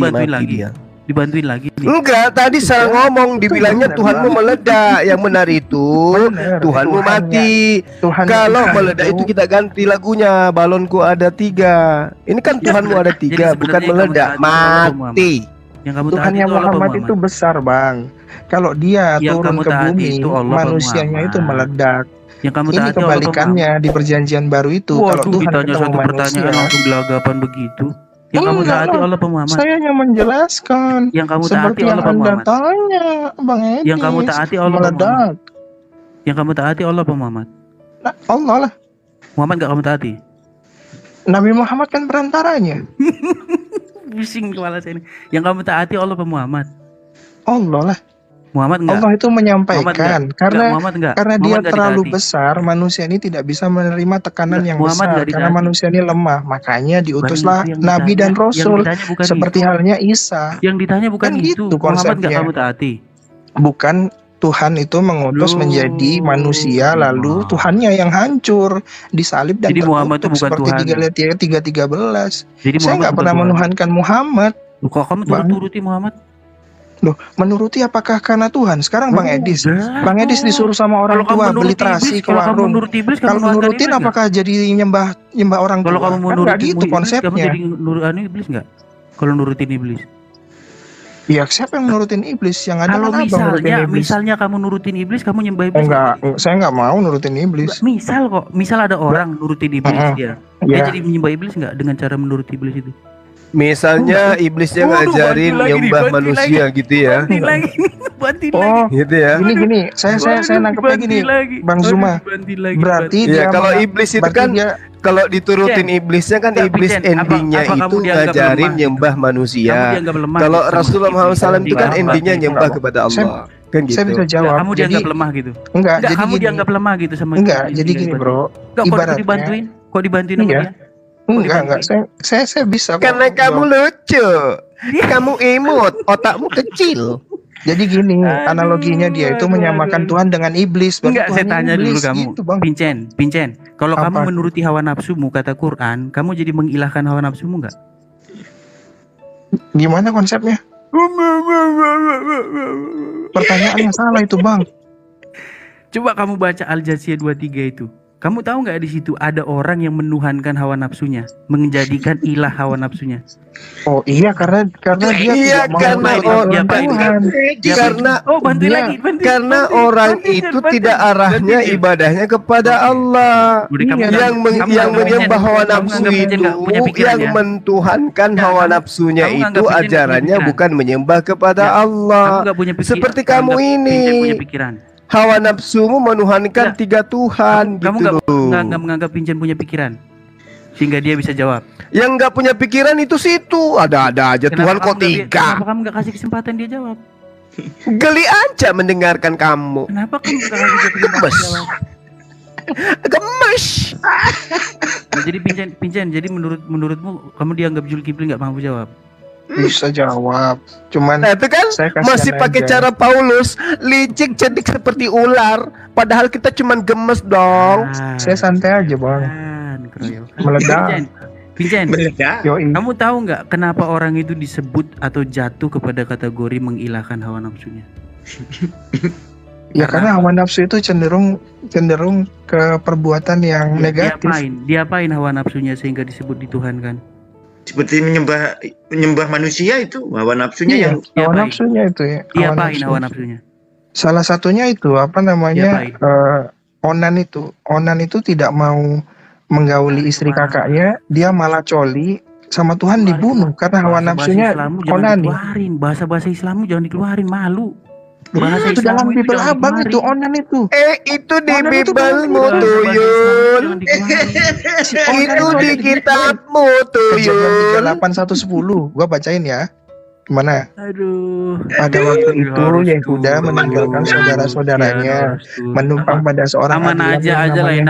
Speaker 4: dia.
Speaker 7: Dibantuin lagi.
Speaker 4: Enggak, tadi salah ngomong, dibilangnya Tuhanmu meledak. Yang benar itu Tuhanmu mati. Kalau meledak itu kita ganti lagunya, balonku ada 3. Ini kan Tuhanmu ada 3, bukan meledak, mati.
Speaker 8: Tuhannya Muhammad itu besar Bang. Kalau dia turun ke bumi, manusianya itu meledak. Ini kebalikannya di perjanjian baru itu. Kalau Tuhan ketemu manusia,
Speaker 7: langsung gelagapan begitu. Yang kamu taati Allah apa Muhammad?
Speaker 8: Saya hanya menjelaskan.
Speaker 7: Yang kamu taati Allah apa Muhammad?
Speaker 8: Tanya, Bang Edis.
Speaker 7: Yang kamu taati Allah apa Muhammad? Yang kamu taati Allah apa Muhammad?
Speaker 8: Nah, Allah lah.
Speaker 7: Muhammad gak kamu taati?
Speaker 8: Nabi Muhammad kan perantaranya.
Speaker 7: Pusing kepala saya ini. Yang kamu taati Allah apa Muhammad?
Speaker 8: Allah lah.
Speaker 7: Muhammad enggak?
Speaker 8: Allah itu menyampaikan karena dia terlalu
Speaker 7: dikati.
Speaker 8: besar, manusia ini tidak bisa menerima tekanan yang besar karena manusia ini lemah. Makanya diutuslah nabi dan rasul seperti halnya Isa.
Speaker 7: Yang ditanya bukan
Speaker 8: kan
Speaker 7: itu.
Speaker 8: Gitu
Speaker 7: Muhammad enggak kamu taati?
Speaker 8: Bukan Tuhan itu mengutus menjadi manusia lalu Tuhannya yang hancur disalib dan terkutuk seperti 3:13. Saya nggak pernah menuhankan Muhammad.
Speaker 7: Kok kamu turut-turuti Muhammad?
Speaker 8: Loh, menuruti apakah karena Tuhan? Sekarang Bang Edis, Bang Edis disuruh sama orang tua beli terasi ke warung. Kalau menurutin apakah jadi nyembah orang tua?
Speaker 7: Kalau kamu menuruti
Speaker 8: gitu konsepnya.
Speaker 7: Kamu jadi nurutin iblis nggak? Kalau nurutin iblis?
Speaker 8: Ya siapa yang nurutin iblis? Yang ada
Speaker 7: kalau
Speaker 8: kan
Speaker 7: misalnya kamu nurutin iblis, kamu nyembah iblis?
Speaker 8: Enggak, saya nggak mau nurutin iblis.
Speaker 7: Misal ada orang nurutin iblis dia jadi menyembah iblis nggak dengan cara menuruti iblis itu?
Speaker 4: Misalnya iblisnya ngajarin nyembah manusia gitu ya.
Speaker 8: Oh,
Speaker 4: Gitu ya.
Speaker 8: gini. Saya nangkepnya gini, Bang Zuma. Berarti
Speaker 4: Ya,
Speaker 8: dia
Speaker 4: kalau iblis itu
Speaker 8: berarti
Speaker 4: kan
Speaker 8: dia
Speaker 4: kalau diturutin iblisnya kan iblis endingnya
Speaker 7: apa
Speaker 4: itu
Speaker 7: kamu dianggap
Speaker 4: ngajarin
Speaker 7: lemah?
Speaker 4: nyembah manusia.
Speaker 7: Kamu dianggap lemah
Speaker 4: Kalau
Speaker 7: gitu sama
Speaker 4: Rasulullah Muhammad
Speaker 7: iblis.
Speaker 4: SAW itu kan
Speaker 7: Dianggap
Speaker 4: endingnya
Speaker 7: lemah.
Speaker 4: nyembah kepada Allah. Kan
Speaker 8: saya bisa
Speaker 4: gitu.
Speaker 8: jawab.
Speaker 7: Kamu
Speaker 8: Jadi
Speaker 7: dianggap lemah gitu.
Speaker 8: enggak,
Speaker 7: Enggak,
Speaker 8: jadi
Speaker 7: kamu
Speaker 8: gini.
Speaker 7: dianggap lemah gitu sama
Speaker 8: Enggak,
Speaker 7: iblis,
Speaker 8: jadi gini, Bro.
Speaker 7: Enggak, kok
Speaker 8: Ibaratnya
Speaker 7: dibantuin? Kok dibantuin sama
Speaker 8: Iya.
Speaker 7: dia?
Speaker 8: Enggak. Saya bisa kok.
Speaker 4: Karena kamu
Speaker 8: jawab.
Speaker 4: lucu. Kamu imut, otakmu kecil.
Speaker 8: Jadi gini, analoginya dia itu menyamakan Tuhan dengan iblis. Berarti
Speaker 7: Enggak, saya
Speaker 8: Tuhan
Speaker 7: tanya dulu
Speaker 8: iblis,
Speaker 7: kamu.
Speaker 8: gitu, Bang.
Speaker 7: Pincen, kalau
Speaker 8: Apa?
Speaker 7: kamu menuruti hawa nafsumu kata Quran, kamu jadi mengilahkan hawa nafsumu enggak?
Speaker 8: Gimana konsepnya? Pertanyaannya salah itu, Bang.
Speaker 7: Coba kamu baca Al-Jasiyah 23 itu. Kamu tahu nggak di situ ada orang yang menuhankan hawa nafsunya, menjadikan ilah hawa nafsunya.
Speaker 8: Oh iya, karena dia
Speaker 4: Iya,
Speaker 8: tidak mau
Speaker 4: karena
Speaker 8: melakukan Tuhan.
Speaker 4: karena
Speaker 7: bantuin
Speaker 4: dia-
Speaker 7: lagi, bantuin,
Speaker 4: karena
Speaker 7: bantuin,
Speaker 4: orang
Speaker 7: bantuin,
Speaker 4: itu
Speaker 7: bantuin.
Speaker 4: tidak arahnya
Speaker 7: Bantuin.
Speaker 4: ibadahnya kepada Allah.
Speaker 7: Udah, kamu
Speaker 8: Iya.
Speaker 7: nggak- kamu
Speaker 4: yang
Speaker 7: nggak
Speaker 4: menyembah
Speaker 7: Pincen,
Speaker 4: hawa
Speaker 7: kamu
Speaker 4: nafsu
Speaker 7: nggak Pincen
Speaker 4: itu
Speaker 7: nggak punya pikiran
Speaker 4: yang
Speaker 7: ya?
Speaker 4: mentuhankan
Speaker 7: Nggak,
Speaker 4: hawa
Speaker 7: kamu-
Speaker 4: nafsunya
Speaker 7: kamu
Speaker 4: itu
Speaker 7: nganggap Pincen nggak punya
Speaker 4: ajarannya
Speaker 7: pikiran.
Speaker 4: bukan menyembah kepada
Speaker 7: Nggak,
Speaker 4: Allah.
Speaker 7: Kamu nggak punya pikiran.
Speaker 4: Seperti kamu
Speaker 7: Anggap
Speaker 4: ini.
Speaker 7: Pincen punya pikiran.
Speaker 4: Hawa nafsumu menuhankan
Speaker 7: Nggak.
Speaker 4: tiga Tuhan
Speaker 7: Kamu
Speaker 4: gitu loh.
Speaker 7: nggak menganggap Pincen punya pikiran, sehingga dia bisa jawab.
Speaker 4: Yang nggak punya pikiran itu situ ada-ada aja Tuhan
Speaker 7: Kenapa
Speaker 4: kok
Speaker 7: kamu nggak-
Speaker 4: tiga.
Speaker 7: Kenapa kamu nggak kasih kesempatan dia jawab?
Speaker 4: Geli aja mendengarkan kamu.
Speaker 7: Kenapa kamu nggak kasih dia kesempatan
Speaker 4: Gemes.
Speaker 7: jawab?
Speaker 4: Gemes.
Speaker 7: Nah, jadi Pincen, jadi menurutmu kamu dianggap Zulkifli nggak mampu jawab?
Speaker 8: Bisa jawab. Cuman
Speaker 4: Nah itu kan
Speaker 8: saya kasihan
Speaker 4: masih pakai
Speaker 8: aja.
Speaker 4: cara Paulus, licik cedik seperti ular. Padahal kita cuman gemes dong.
Speaker 8: Saya santai aja, Bang. Meledak.
Speaker 7: Pincen,
Speaker 6: Meledak.
Speaker 8: Yoi.
Speaker 7: kamu tahu nggak kenapa orang itu disebut atau jatuh kepada kategori mengilahkan hawa nafsunya?
Speaker 8: Ya karena hawa nafsu itu cenderung ke perbuatan yang negatif.
Speaker 7: Diapain hawa nafsunya sehingga disebut dituhankan?
Speaker 6: Seperti menyembah manusia itu hawa nafsunya
Speaker 8: Iya,
Speaker 6: yang
Speaker 8: hawa
Speaker 7: Diapain?
Speaker 8: nafsunya itu ya.
Speaker 7: Diapain hawa nafsunya?
Speaker 8: Salah satunya itu apa namanya?
Speaker 7: Diapain?
Speaker 8: Onan itu tidak mau menggauli istri kakaknya, dia malah coli sama Tuhan dibunuh karena hawa nafsunya onani.
Speaker 7: Bahasa Islammu jangan dikeluarin, malu.
Speaker 8: Itu dalam Bible Abang itu onan itu.
Speaker 4: Itu di
Speaker 8: Onan itu
Speaker 4: Bible-mu
Speaker 8: dalam
Speaker 4: Tuyul. Itu di kitabmu Tuyul.
Speaker 8: 8:110 gua bacain ya. Gimana?
Speaker 7: Aduh.
Speaker 8: Pada waktu itu Yehuda meninggalkan saudara-saudaranya, menumpang pada seorang
Speaker 7: aman
Speaker 8: adilan
Speaker 7: aja
Speaker 8: yang
Speaker 7: lah,
Speaker 8: namanya
Speaker 7: enak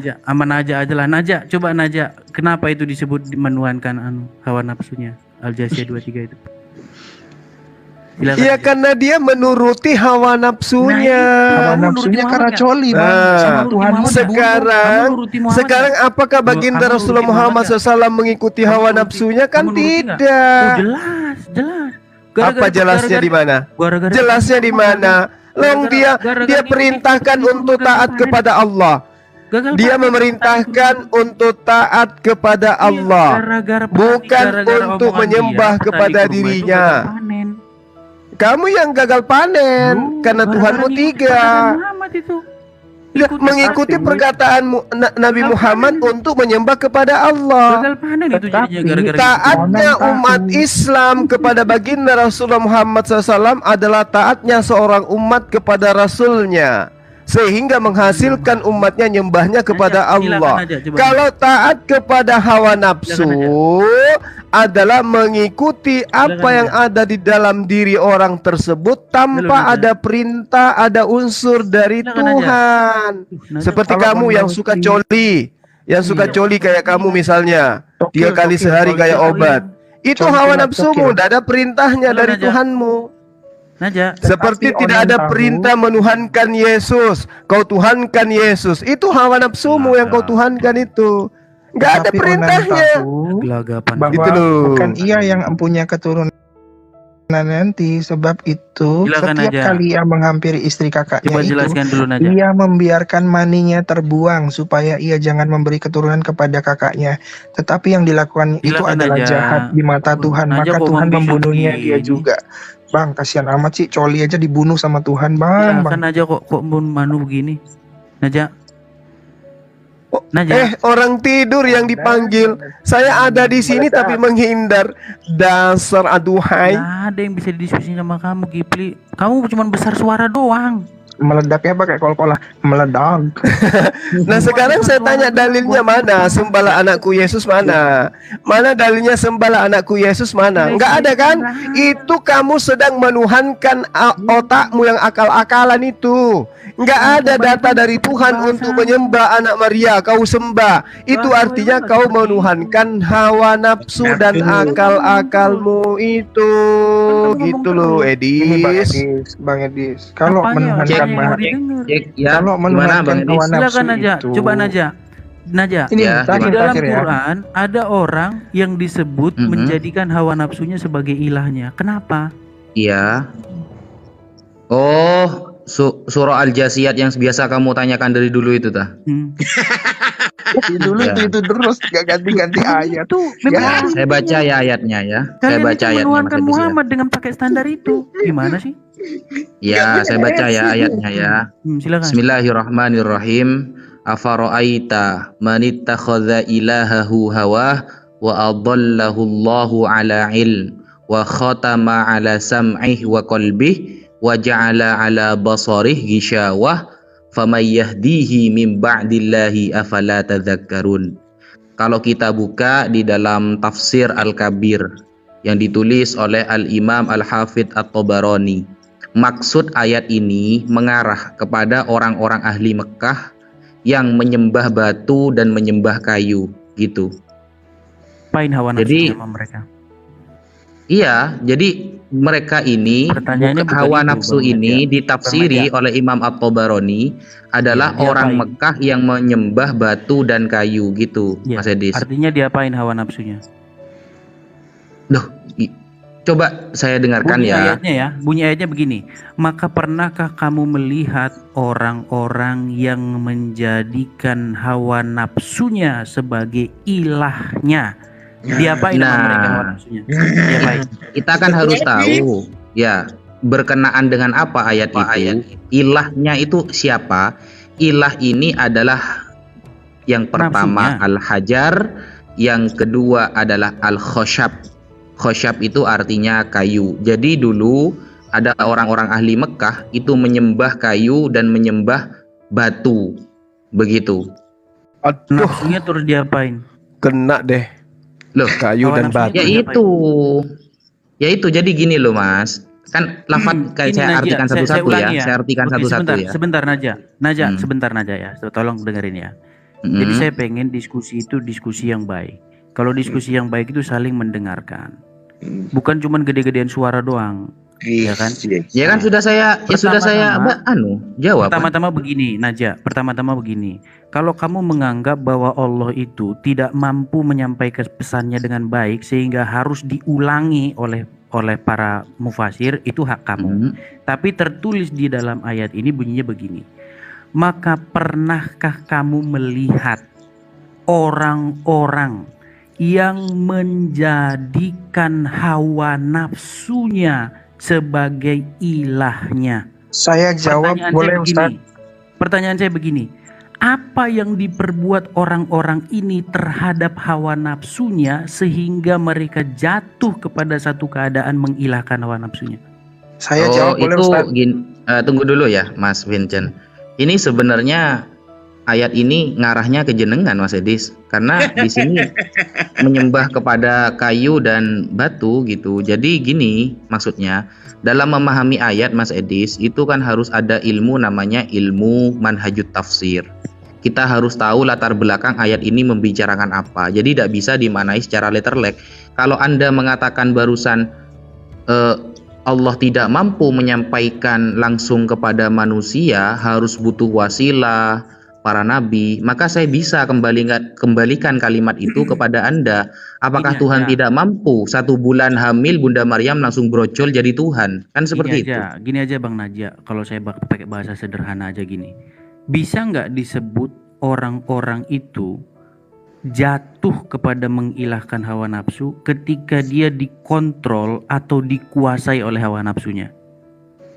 Speaker 8: Hira.
Speaker 7: aman aja lah. Naja, coba Naja, kenapa itu disebut menuhankan hawa nafsunya? Al-Jasiyah 23 itu. Silakan.
Speaker 4: Iya karena dia menuruti hawa nafsunya.
Speaker 8: Hawa nafsunya karena coli, Bang. Sama Tuhan
Speaker 4: Sekarang apakah baginda Rasulullah Muhammad SAW mengikuti hawa nafsunya? Kan tidak.
Speaker 7: Jelas.
Speaker 4: Apa jelasnya di mana? Jelasnya di mana? Long dia perintahkan untuk taat kepada Allah. Dia memerintahkan untuk taat kepada Allah, bukan untuk menyembah kepada dirinya. Kamu yang gagal panen karena Tuhanmu tiga. Mengikuti perkataan Nabi Muhammad untuk menyembah kepada Allah. Taatnya umat Islam kepada baginda Rasulullah Muhammad SAW adalah taatnya seorang umat kepada Rasulnya, sehingga menghasilkan umatnya nyembahnya kepada Allah. Kalau taat kepada hawa nafsu adalah mengikuti apa yang ada di dalam diri orang tersebut tanpa ada perintah, ada unsur dari Tuhan. Seperti kamu yang suka coli, kayak kamu misalnya 3 kali sehari kayak obat. Itu hawa nafsumu, tidak ada perintahnya dari Tuhanmu. Seperti tidak ada perintah menuhankan Yesus, kau tuhankan Yesus. Itu hawa nafsumu yang kau tuhankan itu. Nggak ada perintahnya.
Speaker 8: Bahwa bukan ia yang mempunyai keturunan nanti, sebab itu setiap kali ia menghampiri istri kakaknya ia membiarkan maninya terbuang supaya ia jangan memberi keturunan kepada kakaknya. Tetapi yang dilakukan itu adalah jahat di mata Tuhan, maka Tuhan membunuhnya dia juga. Bang, kasihan amat sih, coli aja dibunuh sama Tuhan, Bang.
Speaker 7: Kan aja kok manu begini. Naja.
Speaker 4: Orang tidur yang dipanggil. Saya ada di sini tapi menghindar. Dasar aduhai.
Speaker 7: Nggak ada yang bisa didiskusi sama kamu, Kipli. Kamu cuma besar suara doang.
Speaker 8: Meledaknya pakai kol-kolah, meledak.
Speaker 4: Nah sekarang saya tanya dalilnya mana? Sembahlah anakku Yesus mana? Mana dalilnya sembahlah anakku Yesus mana? Enggak ada kan? Itu kamu sedang menuhankan otakmu yang akal-akalan itu. Enggak ada data dari Tuhan untuk menyembah anak Maria. Kau sembah. Itu artinya kau menuhankan hawa nafsu dan akal-akalmu itu. Gitu loh, Edis.
Speaker 8: Bang Edis. Kalau menuhankan
Speaker 7: kalau menuhankan hawa nafsu silakan aja, coba Naja. Ini di dalam Quran ada orang yang disebut menjadikan hawa nafsunya sebagai ilahnya. Kenapa?
Speaker 9: Iya. Oh, surah Al-Jasiyat yang biasa kamu tanyakan dari dulu itu tah?
Speaker 8: Dulu itu terus gak ganti-ganti ayat.
Speaker 9: Ya, saya baca ya ayatnya ya. Saya baca ayatnya.
Speaker 7: Menuhankan Muhammad dengan pakai standar itu. Gimana sih?
Speaker 9: Ya, saya baca ya ayatnya ya.
Speaker 7: Silakan.
Speaker 9: Bismillahirrahmanirrahim. Afara'aita man ittakhadha ilahahu hawah wa adallahu Allahu ala ilm wa khatama ala sam'ihi wa qalbihi wa ja'ala ala basarihi ghishawah faman yahdihi min ba'dillahi afala tadhakkarun. Kalau kita buka di dalam tafsir Al-Kabir yang ditulis oleh Al-Imam Al-Hafidh At-Tabarani, maksud ayat ini mengarah kepada orang-orang ahli Mekah yang menyembah batu dan menyembah kayu gitu.
Speaker 7: Apain hawa nafsu sama mereka?
Speaker 9: Iya, jadi mereka ini hawa nafsu ini ditafsiri oleh Imam At-Tabarani adalah orang Mekah yang menyembah batu dan kayu gitu, Mas Edis.
Speaker 7: Artinya diapain hawa nafsunya?
Speaker 9: Duh, coba saya dengarkan
Speaker 7: Bunyi ayatnya begini. Maka pernahkah kamu melihat orang-orang yang menjadikan hawa nafsunya sebagai ilahnya? Diapain sama mereka hawa nafsunya?
Speaker 9: Kita kan harus tahu ya berkenaan dengan apa ayat itu. Ilahnya itu siapa? Ilah ini adalah yang pertama Al-Hajar, yang kedua adalah Al-Khoshab. Khoshab itu artinya kayu. Jadi dulu ada orang-orang ahli Mekah itu menyembah kayu dan menyembah batu. Begitu.
Speaker 7: Nafsunya terus diapain?
Speaker 4: Kena deh.
Speaker 9: Loh,
Speaker 4: kayu dan batu.
Speaker 9: Ya itu. Jadi gini loh Mas. Kan lafaz kayak saya artikan satu-satu ya. Saya artikan satu-satu ya.
Speaker 7: Sebentar Naja. Sebentar Naja ya. Tolong dengerin ya. Jadi saya pengen diskusi itu diskusi yang baik. Kalau diskusi yang baik itu saling mendengarkan. Bukan cuman gede-gedean suara doang. Ya kan?
Speaker 9: Ya kan sudah saya jawab.
Speaker 7: Pertama-tama begini, Naja. Pertama-tama begini. Kalau kamu menganggap bahwa Allah itu tidak mampu menyampaikan pesannya dengan baik sehingga harus diulangi oleh para mufasir, itu hak kamu. Tapi tertulis di dalam ayat ini bunyinya begini. Maka pernahkah kamu melihat orang-orang yang menjadikan hawa nafsunya sebagai ilahnya?
Speaker 8: Saya jawab boleh Ustaz?
Speaker 7: Pertanyaan saya begini. Apa yang diperbuat orang-orang ini terhadap hawa nafsunya sehingga mereka jatuh kepada satu keadaan mengilahkan hawa nafsunya?
Speaker 8: Saya jawab boleh Ustaz?
Speaker 9: Tunggu dulu ya Mas Vincent. Ini sebenarnya ayat ini ngarahnya ke jenengan Mas Edis, karena di sini menyembah kepada kayu dan batu gitu. Jadi gini maksudnya, dalam memahami ayat Mas Edis itu kan harus ada ilmu namanya ilmu manhajut tafsir. Kita harus tahu latar belakang ayat ini membicarakan apa. Jadi tidak bisa dimaknai secara letterlek. Kalau Anda mengatakan barusan Allah tidak mampu menyampaikan langsung kepada manusia, harus butuh wasilah para nabi, maka saya bisa kembalikan kalimat itu kepada Anda. Apakah Tuhan tidak mampu 1 bulan hamil Bunda Maryam langsung brocol jadi Tuhan? Kan seperti itu.
Speaker 7: Gini aja Bang Naja, kalau saya pakai bahasa sederhana aja gini. Bisa nggak disebut orang-orang itu jatuh kepada mengilahkan hawa nafsu ketika dia dikontrol atau dikuasai oleh hawa nafsunya?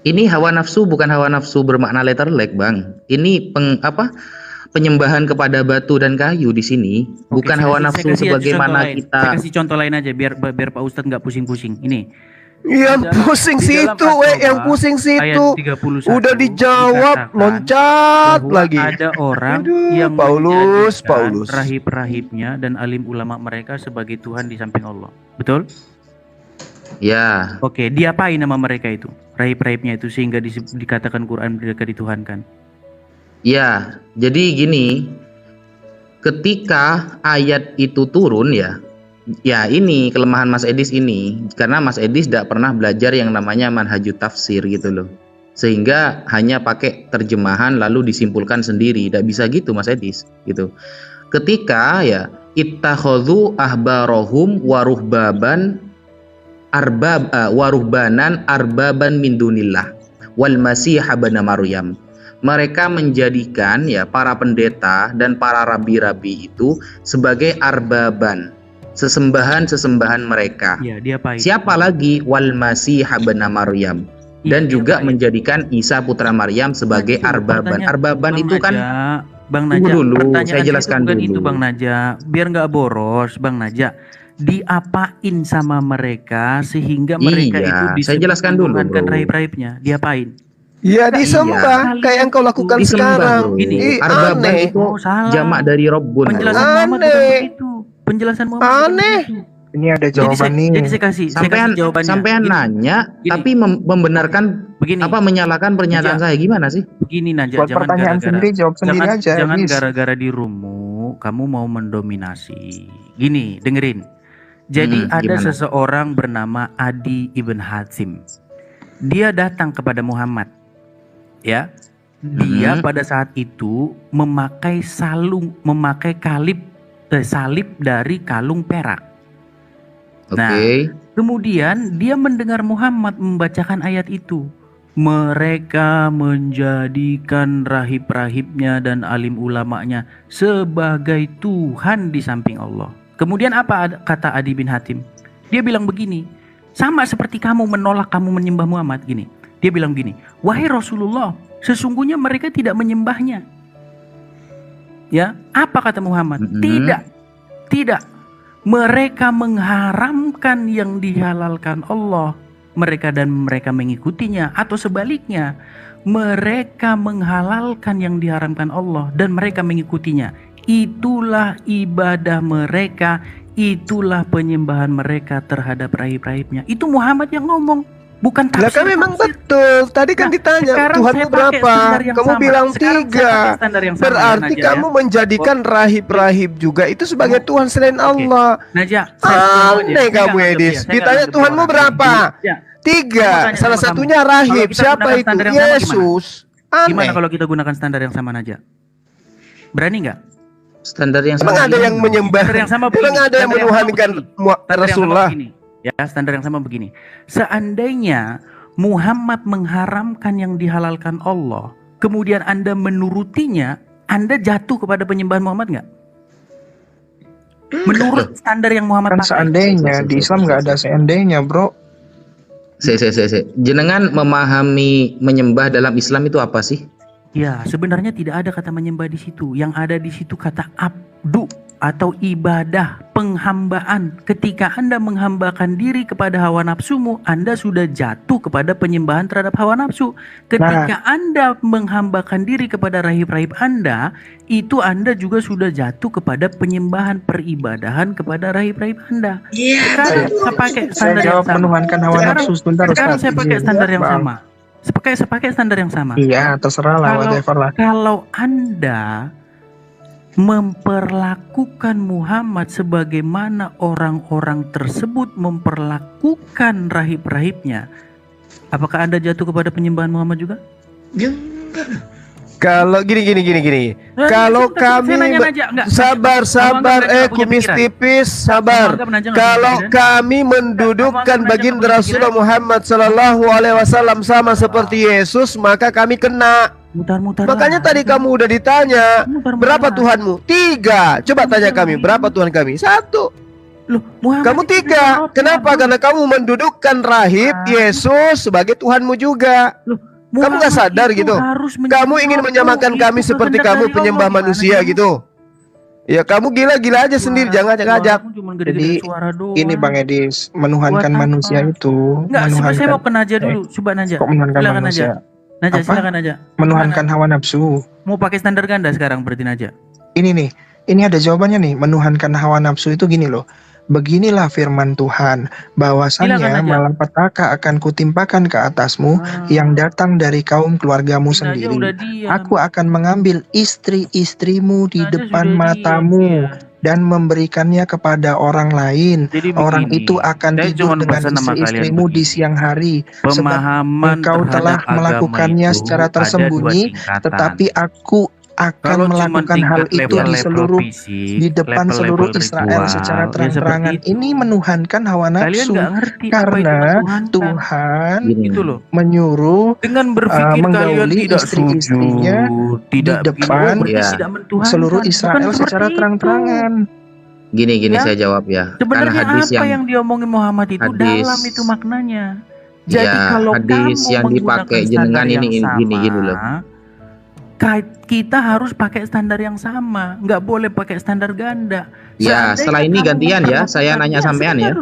Speaker 9: Ini hawa nafsu bukan hawa nafsu bermakna letterlek Bang. Ini penyembahan kepada batu dan kayu di sini, bukan hawa nafsu sebagaimana kita.
Speaker 7: Saya kasih contoh lain aja biar Pak Ustadz nggak pusing-pusing. Ini.
Speaker 8: Yang pusing situ, yang pusing situ. Udah dijawab, loncat lagi.
Speaker 7: Ada orang yang
Speaker 8: Paulus.
Speaker 7: rahib-rahibnya dan alim ulama mereka sebagai Tuhan di samping Allah. Betul?
Speaker 9: Ya.
Speaker 7: Oke, diapain nama mereka itu? Rahib-rahibnya itu sehingga dikatakan Quran mereka dituhankan.
Speaker 9: Ya, jadi gini, ketika ayat itu turun ya ini kelemahan Mas Edis ini, karena Mas Edis tidak pernah belajar yang namanya manhajut tafsir gitu loh, sehingga hanya pakai terjemahan lalu disimpulkan sendiri, tidak bisa gitu Mas Edis gitu. Ketika ya ittakhadhu ahbarahum waruhbanan arbaban min dunillah wal masih ibn Maryam. Mereka menjadikan ya para pendeta dan para rabi-rabi itu sebagai arbaban, sesembahan mereka.
Speaker 7: Ya, diapain?
Speaker 9: Siapa lagi? Wal masih ibn Maryam. Dan juga menjadikan Isa putra Maryam sebagai arbaban. Arbaban itu kan
Speaker 7: Bang Naja,
Speaker 9: dulu saya jelaskan dulu.
Speaker 7: Itu Bang Naja, biar nggak boros Bang Naja. Diapain sama mereka sehingga mereka itu
Speaker 9: saya jelaskan dulu
Speaker 7: kan rahib-rahibnya, diapain?
Speaker 8: Ya disembah kayak yang kau lakukan sekarang.
Speaker 9: Ini arbaban itu jamak dari Rabbun.
Speaker 7: Penjelasan Muhammad bukan begitu. Penjelasan Muhammad
Speaker 8: aneh. Ini ada jawaban nih.
Speaker 7: Jadi saya kasih jawabannya.
Speaker 9: Sampean nanya tapi membenarkan
Speaker 7: begini,
Speaker 9: menyalahkan pernyataan saya gimana sih?
Speaker 7: Begini Naja,
Speaker 8: buat pertanyaan sendiri jawab sendiri aja.
Speaker 7: Jangan gara-gara di rummu kamu mau mendominasi. Gini, dengerin. Jadi ada seseorang bernama Adi ibn Hatim. Dia datang kepada Muhammad. Ya. Dia pada saat itu memakai salib dari kalung perak. Nah, kemudian dia mendengar Muhammad membacakan ayat itu. Mereka menjadikan rahib-rahibnya dan alim ulamanya sebagai Tuhan di samping Allah. Kemudian apa kata Adi bin Hatim? Dia bilang begini, sama seperti kamu menolak kamu menyembah Muhammad gini. Dia bilang gini, wahai Rasulullah, sesungguhnya mereka tidak menyembahnya. Ya, apa kata Muhammad? Tidak. Mereka mengharamkan yang dihalalkan Allah. Mereka mengikutinya, atau sebaliknya, mereka menghalalkan yang diharamkan Allah dan mereka mengikutinya. Itulah ibadah mereka, itulah penyembahan mereka terhadap rahib-rahibnya. Itu Muhammad yang ngomong, bukan tafsir.
Speaker 8: Lah kan memang betul. Tadi kan ditanya Tuhanmu berapa? Kamu bilang 3. Berarti kamu menjadikan rahib-rahib juga itu sebagai Tuhan selain Allah.
Speaker 7: Naja,
Speaker 8: aneh kamu Edis. Ditanya Tuhanmu berapa? 3. Salah satunya rahib. Siapa itu? Yesus.
Speaker 7: Gimana kalau kita gunakan standar yang sama Naja? Berani nggak?
Speaker 9: Standar yang sama.
Speaker 8: Memang ada yang menyembah. Memang ada yang menuhankan Rasulullah.
Speaker 7: Ya, standar yang sama begini. Seandainya Muhammad mengharamkan yang dihalalkan Allah, kemudian Anda menurutinya, Anda jatuh kepada penyembahan Muhammad nggak? Menurut standar yang Muhammad pakai.
Speaker 8: Seandainya di Islam nggak ada seandainya, bro.
Speaker 9: Jenengan memahami menyembah dalam Islam itu apa sih?
Speaker 7: Ya, sebenarnya tidak ada kata menyembah di situ. Yang ada di situ kata abdu atau ibadah, penghambaan. Ketika Anda menghambakan diri kepada hawa nafsumu, Anda sudah jatuh kepada penyembahan terhadap hawa nafsu. Ketika Anda menghambakan diri kepada rahib-rahib Anda, itu Anda juga sudah jatuh kepada penyembahan peribadahan kepada rahib-rahib Anda. Sekarang saya pakai standar yang sama. Sekarang saya pakai standar yang sama. Saya pakai standar yang sama.
Speaker 8: Iya, terserah lah, whatever lah.
Speaker 7: Kalau Anda memperlakukan Muhammad sebagaimana orang-orang tersebut memperlakukan rahib-rahibnya, apakah Anda jatuh kepada penyembahan Muhammad juga?
Speaker 8: Kalau gini. Kalau kami sabar, kumis tipis, sabar. Kalau kami mendudukkan baginda Rasulullah Muhammad Sallallahu Alaihi Wasallam sama seperti Yesus, maka kami kena. Makanya tadi kamu udah ditanya berapa Tuhanmu? 3. Coba tanya kami berapa Tuhan kami? 1.
Speaker 7: Loh,
Speaker 8: kamu 3. Kenapa? Karena kamu mendudukkan rahib Yesus sebagai Tuhanmu juga.
Speaker 7: Loh,
Speaker 4: Kamu nggak sadar gitu? Kamu ingin menyamakan kami seperti kamu penyembah manusia gitu? Ya kamu gila-gila aja sendiri, jangan ngajak.
Speaker 8: Jadi ini Bang Edis, menuhankan manusia itu.
Speaker 7: Enggak, saya mau ke Naja dulu, coba Naja.
Speaker 8: Kok menuhankan manusia?
Speaker 7: Naja, silakan Naja.
Speaker 8: Menuhankan hawa nafsu.
Speaker 7: Mau pakai standar ganda sekarang berarti Naja.
Speaker 8: Ini nih, ini ada jawabannya nih. Menuhankan hawa nafsu itu gini loh. Beginilah firman Tuhan, bahwasannya malapetaka akan kutimpakan ke atasmu yang datang dari kaum keluargamu sendiri. Aku akan mengambil istri-istrimu di depan matamu dan memberikannya kepada orang lain. Orang itu akan tidur dengan istri-istrimu di siang hari, sebab engkau telah melakukannya secara tersembunyi, tetapi aku akan melakukan hal itu di depan seluruh Israel secara terang-terangan. Ini menuhankan hawa nafsu, karena Tuhan menyuruh
Speaker 7: dengan berpikir
Speaker 8: menggauli istri-istrinya di depan seluruh Israel secara terang-terangan.
Speaker 9: Gini saya jawab ya.
Speaker 7: Sebenarnya apa yang diomongin Muhammad itu dalam itu maknanya. Jadi kalau
Speaker 9: hadis yang dipakai jenengan ini gini loh.
Speaker 7: Kita harus pakai standar yang sama, nggak boleh pakai standar ganda.
Speaker 9: Ya, setelah ini gantian ya, saya nanya sampean ya.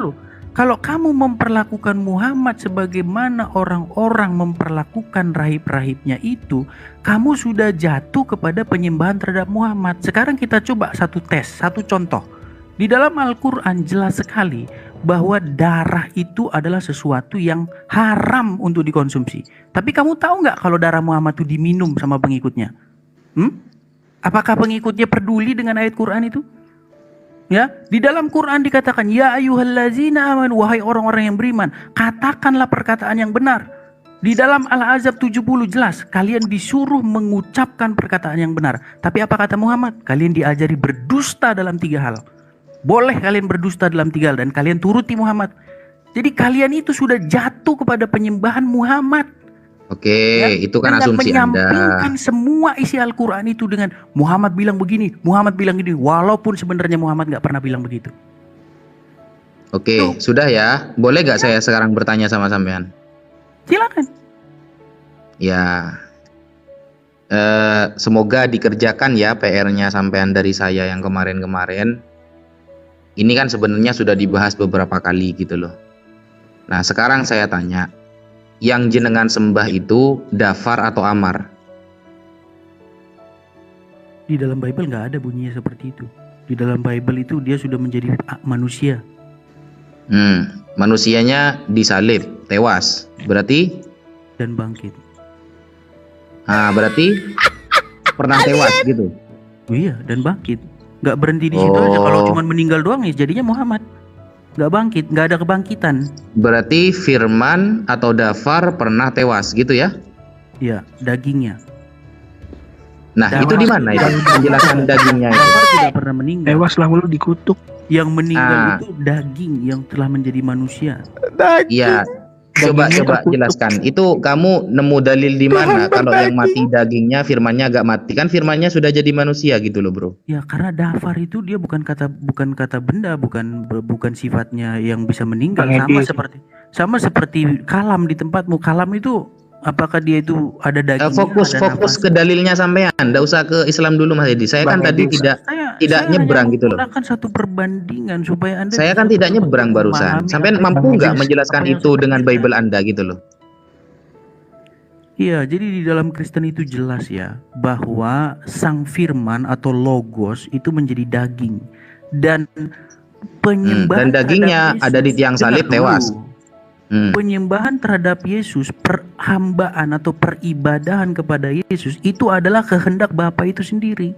Speaker 7: Kalau kamu memperlakukan Muhammad sebagaimana orang-orang memperlakukan rahib-rahibnya itu, kamu sudah jatuh kepada penyembahan terhadap Muhammad. Sekarang kita coba satu tes, satu contoh. Di dalam Al-Quran jelas sekali bahwa darah itu adalah sesuatu yang haram untuk dikonsumsi. Tapi kamu tahu nggak kalau darah Muhammad itu diminum sama pengikutnya? Apakah pengikutnya peduli dengan ayat Quran itu? Ya, di dalam Quran dikatakan, ya ayyuhallazina amanu, wahai orang-orang yang beriman, katakanlah perkataan yang benar. Di dalam Al-Ahzab 70 jelas, kalian disuruh mengucapkan perkataan yang benar. Tapi apa kata Muhammad? Kalian diajari berdusta dalam 3 hal. Boleh kalian berdusta dalam 3 hal dan kalian turuti Muhammad. Jadi kalian itu sudah jatuh kepada penyembahan Muhammad.
Speaker 9: Oke, itu kan asumsi Anda.
Speaker 7: Menyampingkan semua isi Al-Quran itu dengan Muhammad bilang begini, Muhammad bilang gini, walaupun sebenarnya Muhammad nggak pernah bilang begitu.
Speaker 9: Oke, sudah ya. Boleh nggak saya sekarang bertanya sama sampean?
Speaker 7: Silakan.
Speaker 9: Ya, semoga dikerjakan ya PR-nya sampean dari saya yang kemarin-kemarin. Ini kan sebenarnya sudah dibahas beberapa kali gitu loh. Nah, sekarang saya tanya, yang jenengan sembah itu Dafar atau Amar?
Speaker 7: Di dalam Bible nggak ada bunyinya seperti itu. Di dalam Bible itu dia sudah menjadi manusia.
Speaker 9: Manusianya disalib, tewas. Berarti?
Speaker 7: Dan bangkit.
Speaker 9: Nah, berarti pernah tewas gitu?
Speaker 7: Oh iya, dan bangkit. Nggak berhenti di situ aja. Kalau cuma meninggal doang ya jadinya Muhammad. Nggak bangkit, nggak ada kebangkitan.
Speaker 9: Berarti Firman atau Dafar pernah tewas gitu ya?
Speaker 7: Iya, dagingnya.
Speaker 9: Nah, itu di mana itu? Menjelaskan dagingnya itu.
Speaker 7: Dafar tidak pernah meninggal.
Speaker 8: Tewas lalu dikutuk.
Speaker 7: Yang meninggal itu daging yang telah menjadi manusia.
Speaker 9: Iya. Coba jelaskan. Itu kamu nemu dalil di mana kalau yang mati dagingnya, firmannya agak mati? Kan firmannya sudah jadi manusia gitu loh, Bro.
Speaker 7: Ya, karena Dafar itu dia bukan kata benda, bukan sifatnya yang bisa meninggal. Sama seperti kalam di tempatmu. Kalam itu apakah dia itu ada dagingnya?
Speaker 9: Fokus ke dalilnya sampean. Nggak usah ke Islam dulu, Mas Edi. Saya kan tadi tidak nyebrang gitu loh.
Speaker 7: Menggunakan satu perbandingan supaya Anda.
Speaker 9: Saya kan tidak nyebrang barusan. Sampean mampu nggak menjelaskan itu dengan Bible Anda gitu loh?
Speaker 7: Iya, jadi di dalam Kristen itu jelas ya bahwa sang firman atau logos itu menjadi daging dan penyembahan
Speaker 9: dan dagingnya ada di tiang salib tewas.
Speaker 7: Penyembahan terhadap Yesus, perhambaan atau peribadahan kepada Yesus itu adalah kehendak Bapa itu sendiri.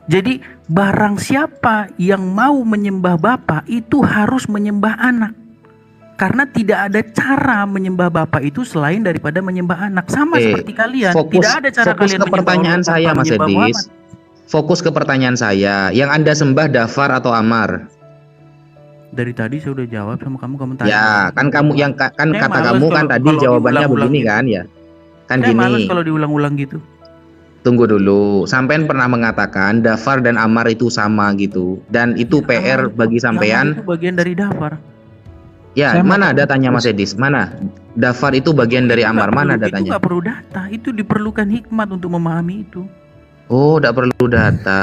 Speaker 7: Jadi barang siapa yang mau menyembah Bapa itu harus menyembah anak. Karena tidak ada cara menyembah Bapa itu selain daripada menyembah anak. Sama seperti kalian. Tidak ada cara kalian
Speaker 9: ke pertanyaan saya, Mas Edis. Fokus ke pertanyaan saya. Yang Anda sembah Dafar atau Amar?
Speaker 7: Dari tadi saya udah jawab sama kamu tanya.
Speaker 9: Ya, kan kamu yang kata kamu kan tadi jawabannya begini kan ya. Kan gini.
Speaker 7: Males kalau diulang-ulang gitu.
Speaker 9: Tunggu dulu, sampean pernah mengatakan Dafar dan Amar itu sama gitu, dan itu PR bagi sampean.
Speaker 7: Itu bagian dari Dafar.
Speaker 9: Ya, mana datanya Mas Edis? Mana? Dafar itu bagian dari amar, mana datanya?
Speaker 7: Itu nggak perlu data, itu diperlukan hikmat untuk memahami itu.
Speaker 9: Oh, tidak perlu data.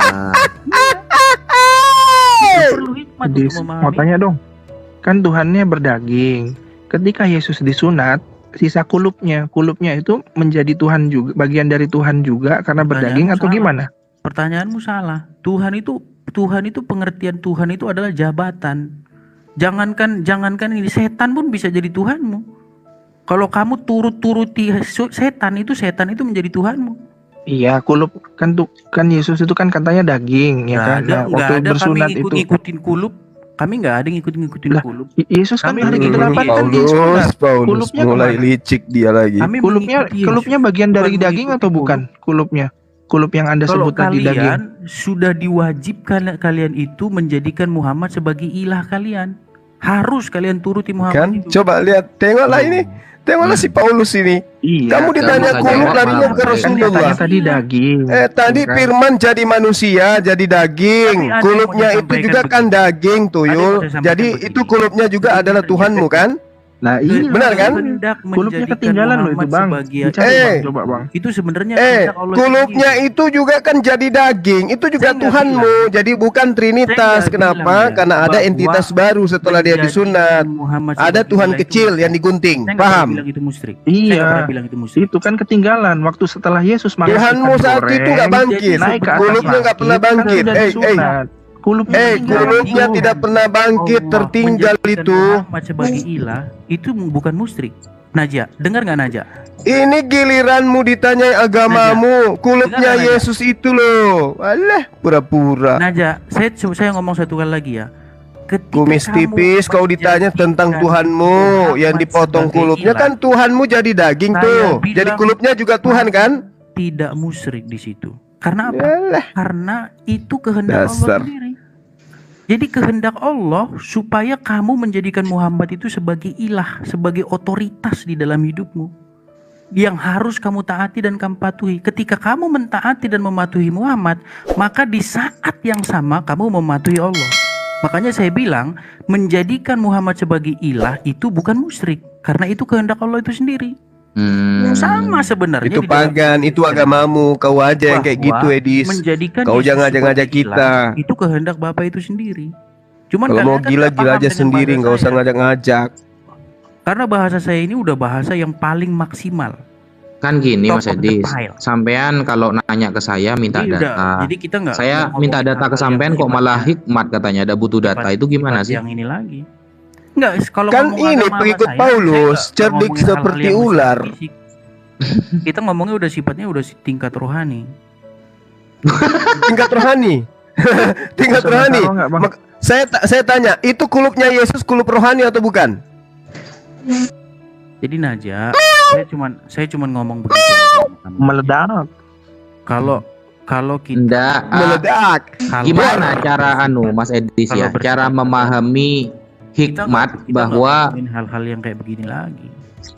Speaker 7: Perlu hikmat untuk memahami.
Speaker 8: Mau tanya dong, kan Tuhannya berdaging. Ketika Yesus disunat, sisa kulupnya itu menjadi Tuhan juga, bagian dari Tuhan juga karena berdaging atau gimana?
Speaker 7: Pertanyaanmu salah. Tuhan itu pengertian Tuhan itu adalah jabatan. Jangankan ini, setan pun bisa jadi Tuhanmu. Kalau kamu turuti setan itu menjadi Tuhanmu. Iya,
Speaker 8: kulup kan Yesus itu kan katanya daging, ya kan?
Speaker 7: Waktu bersunat itu ngikutin kulup. Kami nggak ada ngikutin kulup.
Speaker 8: Yesus kan hari ke-8 kan disunat.
Speaker 4: Paulus mulai licik dia lagi.
Speaker 8: Kulupnya bagian dari daging atau bukan? Kulup yang Anda sebut tadi daging.
Speaker 7: Kalian sudah diwajibkan kalian itu menjadikan Muhammad sebagai ilah kalian. Harus kalian turuti Muhammad
Speaker 4: kan?
Speaker 7: itu.
Speaker 4: Coba lihat, tengoklah ini. Tengoklah si Paulus ini.
Speaker 8: Iya,
Speaker 4: kamu ditanya kulup larinya ke Rasulullah.
Speaker 8: Tadi daging.
Speaker 4: Tadi Firman jadi manusia, jadi daging. Kulupnya itu juga kan daging, tuyul. Jadi itu kulupnya juga adalah Tuhanmu kan?
Speaker 8: Nah, iya.
Speaker 4: Benar kan?
Speaker 8: Kulupnya ketinggalan loh itu, Bang. Coba, Bang.
Speaker 7: Itu sebenarnya
Speaker 4: kulupnya itu juga kan jadi daging. Itu juga Tuhanmu. Jadi bukan Trinitas. Kenapa? Karena ada entitas baru setelah dia disunat. Ada Tuhan kecil yang digunting. Paham?
Speaker 8: Iya. Itu kan ketinggalan waktu setelah Yesus makan.
Speaker 4: Tuhanmu saat itu nggak bangkit. Kulupnya nggak pernah bangkit. Kulupnya tidak pernah bangkit, tertinggal itu.
Speaker 7: Sebagai ilah itu bukan musyrik. Najak, dengar nggak Najak?
Speaker 4: Ini giliranmu ditanyai agamamu. Kulupnya Yesus itu loh. Alah, pura-pura.
Speaker 7: Najak, saya ngomong satu kali lagi ya.
Speaker 4: Kumis tipis kau ditanya tentang Tuhanmu yang dipotong kulupnya kan Tuhanmu jadi daging tuh. Jadi kulupnya juga Tuhan kan?
Speaker 7: Tidak musyrik di situ. Karena apa? Karena itu kehendak Allah sendiri. Jadi kehendak Allah supaya kamu menjadikan Muhammad itu sebagai ilah, sebagai otoritas di dalam hidupmu, yang harus kamu taati dan kamu patuhi. Ketika kamu mentaati dan mematuhi Muhammad, maka di saat yang sama kamu mematuhi Allah. Makanya saya bilang menjadikan Muhammad sebagai ilah itu bukan musyrik, karena itu kehendak Allah itu sendiri. Sama sebenarnya.
Speaker 4: Itu pagan, itu agamamu. Kau aja yang kayak gitu, Edis. Kau jangan ngajak kita.
Speaker 7: Itu kehendak Bapak itu sendiri. Cuman
Speaker 4: kalau mau gila-gila aja sendiri, nggak usah ngajak-ngajak.
Speaker 7: Karena bahasa saya ini udah bahasa yang paling maksimal.
Speaker 9: Kan gini Mas Edis, sampean kalau nanya ke saya minta data.
Speaker 7: Jadi kita nggak.
Speaker 9: Saya minta data ke sampean kok malah hikmat katanya, ada butuh data. Itu gimana sih?
Speaker 7: Yang ini lagi. Enggak, kalau
Speaker 4: kan ini pengikut Paulus cerdik seperti ular.
Speaker 7: Kita ngomongnya udah sifatnya udah tingkat rohani.
Speaker 4: Tingkat rohani. Tingkat rohani. Saya tanya, itu kulupnya Yesus kulup rohani atau bukan?
Speaker 7: Jadi Najak, saya cuman ngomong begitu.
Speaker 8: Meledak.
Speaker 7: Kalau kita
Speaker 4: meledak.
Speaker 9: Gimana cara Mas Edis ya? Cara memahami hikmat bahwa
Speaker 7: hal-hal yang kayak begini lagi.